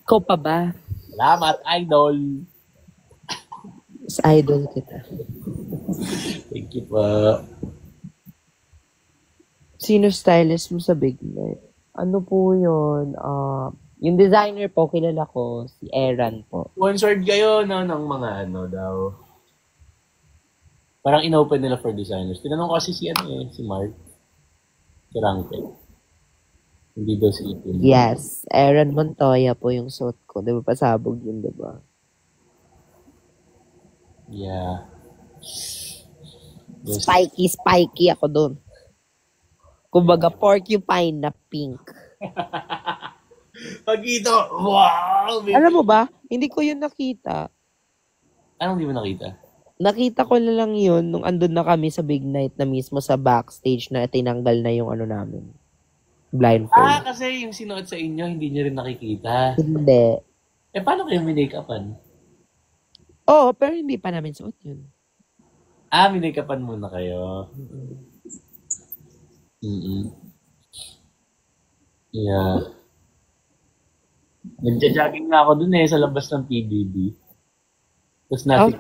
Ikaw pa ba? Salamat, idol! Mas idol kita. Thank you po. Sino stylist mo sa Big Night? Ano po yun? Yung designer po, kilala ko, si Eran po. Sponsored kayo no, ng mga ano daw. Parang inopen nila for designers. Tinanong ko kasi si Mark. Si Rangke. Hindi daw si Itin. Yes, Eran Montoya po yung suot ko. Di ba pasabog yun, di ba? Yeah. Yes. Spiky ako doon. Kumbaga, porcupine na pink. Pagkito! Wow! Alam mo ba, hindi ko yun nakita. Anong di mo nakita? Nakita ko na lang yun nung andun na kami sa Big Night na mismo sa backstage na tinanggal na yung ano namin. Blindfold. Kasi yung sinuot sa inyo, hindi nyo rin nakikita. Hindi. Paano kayo minake-upan? Oo, pero hindi pa namin suot yun. Minake-upan muna kayo. Yeah. Nagja-jogging na ako dun sa labas ng PBB. Tapos natin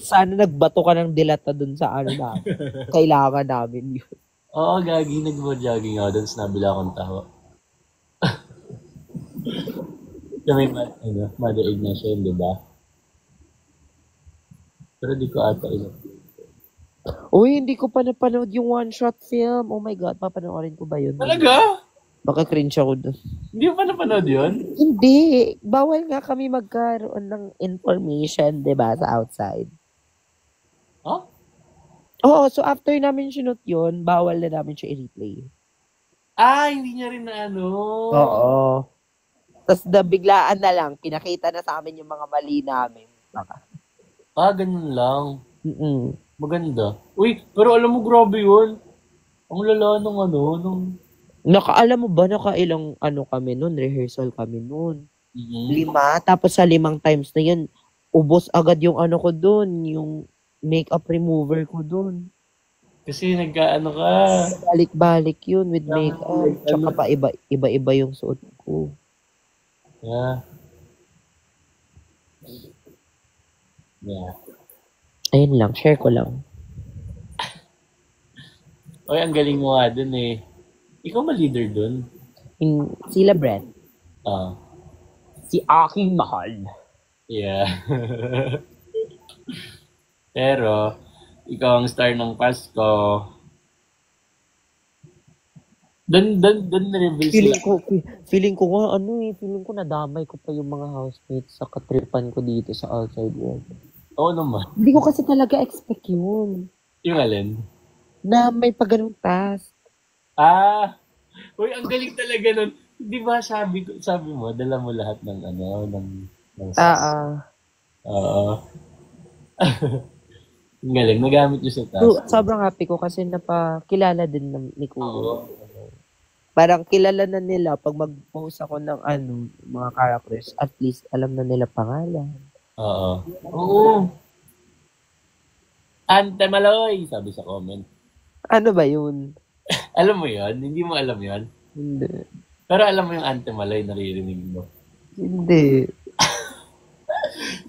Sana nagbato ka ng dilata dun sa ano na. Kailangan namin yun. Oo, gagi. Nag-jogging ako dun. Nabila akong tawa. May madaig na siya yun, di ba? Pero di ko ata ilang. Uy, hindi ko pa napanood yung one-shot film. Oh my God, papanoorin ko ba yun? Talaga? Baka cringe ako doon. Hindi mo pa napanood yun? Hindi. Bawal nga kami magkaroon ng information, di ba, sa outside. Huh? Oo, so after namin sinut yun, bawal na namin siya i-replay. Hindi niya rin na ano. Oo. Tapos biglaan na lang, pinakita na sa amin yung mga mali namin. Baka. Ganun lang. Mm-mm. Maganda. Uy, pero alam mo, grabe yun. Ang lala nung Alam mo ba, nakailang kami nun, rehearsal kami nun. 5, tapos sa 5 times na yun, ubos agad yung ko dun, yung makeup remover ko dun. Kasi nagkaano ka. Balik-balik yun with makeup. Tsaka pa iba-iba yung suot ko. Yeah. Ayun lang, share ko lang. Oy, ang galing mo nga dun Ikaw ma-leader dun? Sila Brent. Si aking mahal. Yeah. Pero, ikaw ang star ng Pasko. Doon na-reveal sila. Feeling ko nga, feeling ko nadamay ko pa yung mga housemates sa katripan ko dito sa outside world. Oo naman. Hindi ko kasi talaga expect yun. Yung alin? Na may pa ganung task. Uy, ang galing talaga nun. Di ba sabi mo, dala mo lahat ng Oo. Ang galing, nagamit nyo sa task. So, sobrang happy ko kasi napakilala din ni Kuya. Oo. Parang kilala na nila pag mag-post ako ng mga characters, at least alam na nila pangalan. Oo. Ante Maloy, sabi sa comment. Ano ba yun? Alam mo yon? Hindi mo alam yon? Hindi. Pero alam mo yung Ante Maloy, naririnig mo? Hindi.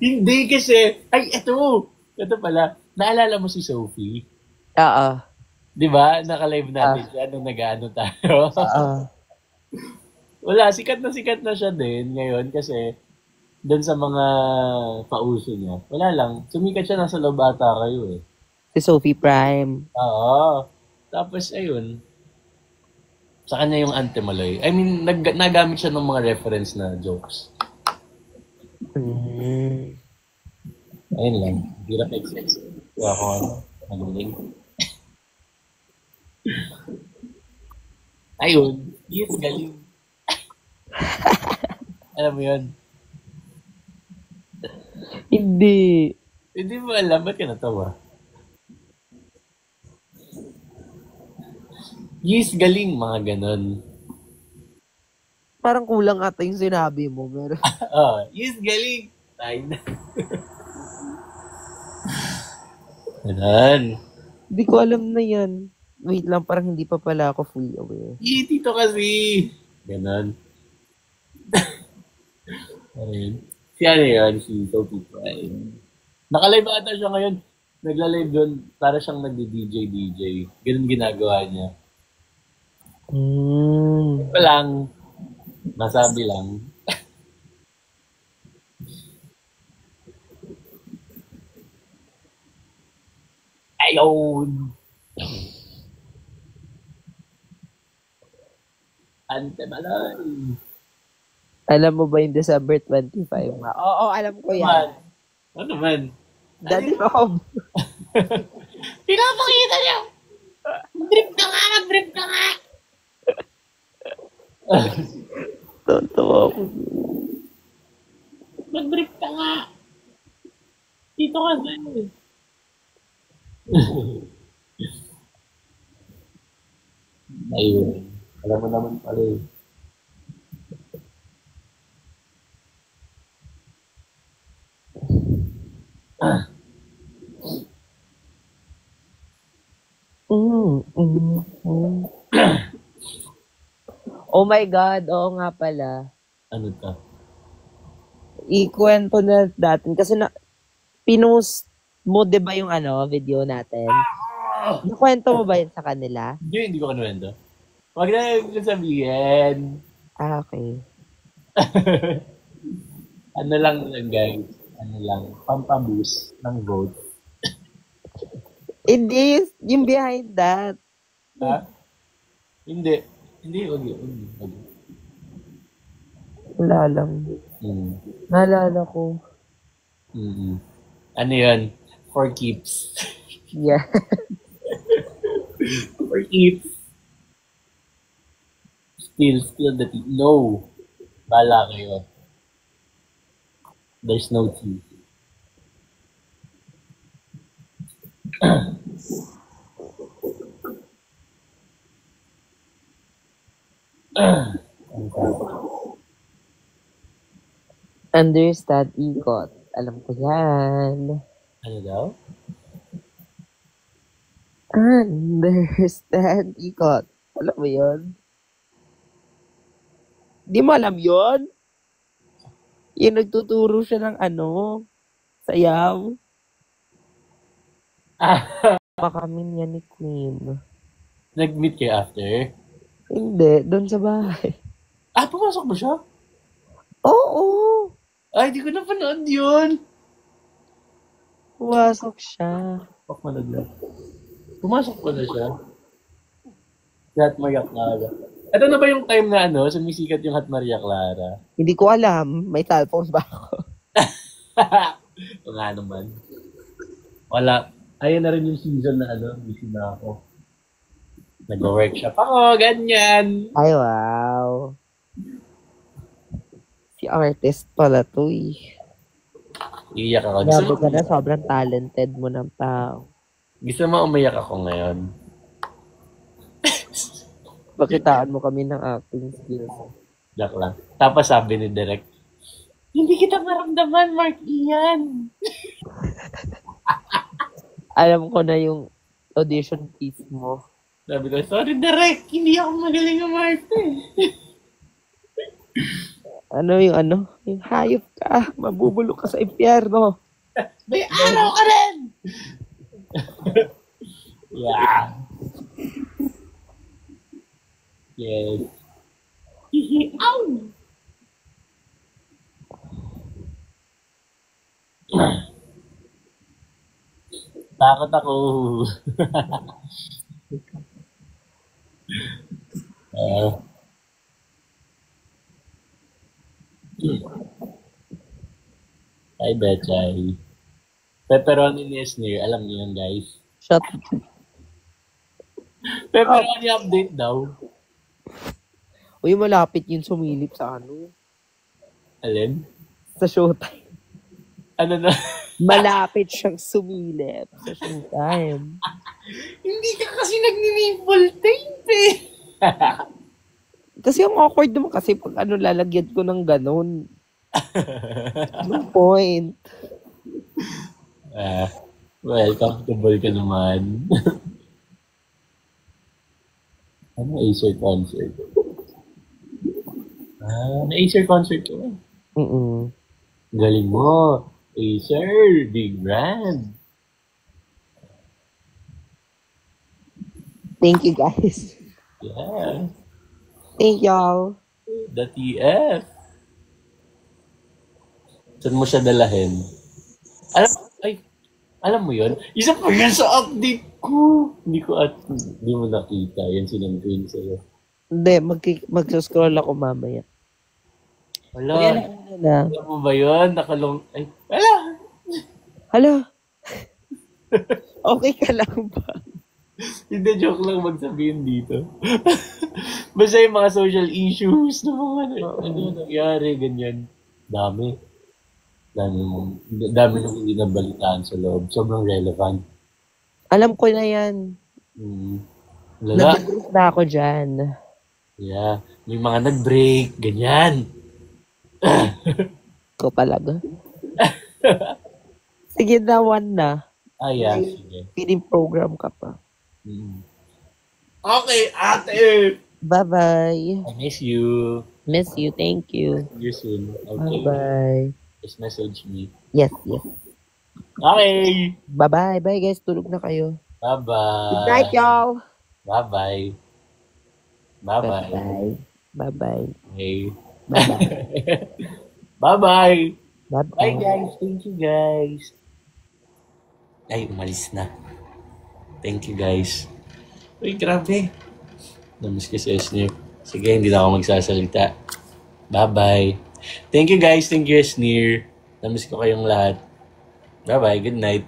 Hindi kasi, ito pala, naalala mo si Sophie? Oo. Di ba? Naka-live natin siya nung nag-ano tayo. Wala, sikat na siya din ngayon kasi doon sa mga pauso niya. Wala lang, sumikat siya nasa Lobata kayo eh. Si Sophie Prime. Oo. Tapos ayun, sa kanya yung Ante Maloy. I mean, nagamit siya ng mga reference na jokes. Ayun lang. Hirap express. Kaya ako magaling. Ayun. Yes, galing. Alam mo yun? Hindi. Hindi mo alam. Ba't ka natawa? Yes, galing. Mga ganon. Parang kulang ata yung sinabi mo. Pero... yes, galing. Tayo na. Ganon. Hindi ko alam na yan. Wait lang, parang hindi pa pala ako fully aware. Dito kasi. Ganon. Ayun. Si ano yun? Si Sophie Prime. Nakalive ata siya ngayon. Nagla-live doon. Para siyang nagdi-DJ. Ganun ginagawa niya. Walang. Masabi lang. Ayun. Ante Maloy. Alam mo ba yung December 25? Oo, alam ko yan. Ano naman? Daddy Rob. Pinapakita niyo! Mag-drip ka nga! Tonto ako. Mag-drip ka nga! Dito ka sa'yo. Ayun. Alam mo naman pala eh. Oh my God, oo nga pala. Ano ka? Ikwento na natin kasi pinost mo 'di ba yung video natin? Nakwento mo ba yun sa kanila? Hindi ko kanuwento. Wag na yung sabihin. Okay. Ano lang guys. Pampaboost ng vote. Hindi, yung behind that. Ha? Hindi, wag. Wala lang. Naalala ko. Ano yun? For keeps. Yeah. For keeps. Still the tea. No. Bala kayo. There's no tea. Understand, ikot. Alam ko yan. Ano daw? Understand, ikot. Alam mo yun? Di mo alam yun? Yung nagtuturo siya ng sayaw. Kami niya ni Queen. Nag-meet kayo after? Hindi, doon sa bahay. Pumasok ba siya? Oo. Ay, di ko napanood yun. Pumasok siya. Pumasok pa na siya. Hot Maria Clara. Ito na ba yung time na sumisikat yung Hot Maria Clara? Hindi ko alam. May cellphone ba ako? O nga naman. Wala. Ayun na rin yung season na busy na ako. Nag-workshop ako, ganyan. Ay, wow. Si artist pala to eh. Iiyak ako. Grabe ka na, sobrang talented mo ng tao. Gusto mo umiyak ako ngayon? Pakitaan mo kami ng acting skills. Joke lang. Tapos sabi ni Direk, hindi kita maramdaman, Mark Ian. Alam ko na yung audition piece mo. Sabi ko, sorry Direk, hindi ako magaling umarte. Yung hayop ka, mabubulok ka sa impyerno. May araw ka rin! Yeah. Yes. Ow! Takot ako. Hi, Betchay. Pepperoni ni Esnir. Alam niyo yun, guys. Shut Pepperoni update daw. Uy, malapit yun sumilip sa Alin? sa Showtime. Ano na? Malapit siyang sumilip sa Showtime. Hindi ka kasi nagni-nipple tape eh. Kasi ang awkward naman kasi pag lalagyan ko ng ganun. No point. Well, comfortable ka naman. Ano Acer concert? Na-Acer concert ko. Galing mo. Acer, big brand. Thank you guys. Yeah. Thank y'all. The TF. Saan mo siya dalahin? Alam mo yun? Isa pa yan sa update ko. Hindi mo nakita. Yan sinend ko yun sa'yo. Hindi, mag-scroll ako mamaya. Wala. Na. Alam mo ba yun? Wala. Hala. Okay ka lang ba? Hindi, joke lang magsabihin dito. Basta yung mga social issues na mga nangyari, ganyan. Dami nung hindi nabalitaan sa loob. Sobrang relevant. Alam ko na yan. Lala. Nag-group na ako dyan. Yeah. May mga nag-break, ganyan. Ikaw talaga. Sige na, one na. Yeah. Sige. Feeding program ka pa. Okay, ate! Bye-bye. I miss you. Miss you. Thank you. See you soon. Okay. Bye-bye. Just message me. Yes. Okay! Bye-bye. Bye guys. Tulog na kayo. Bye-bye. Good night, y'all. Bye-bye. Bye-bye. Bye-bye. Bye-bye. Hey. Bye-bye. Bye-bye. Bye-bye. Bye, guys. Thank you, guys. Ay, umalis na. Thank you, guys. Uy, grabe. Namiss ko si Esnir. Sige, hindi na ako magsasalita. Bye-bye. Thank you, guys. Thank you, Esnir. Namiss ko kayong lahat. Bye-bye. Good night.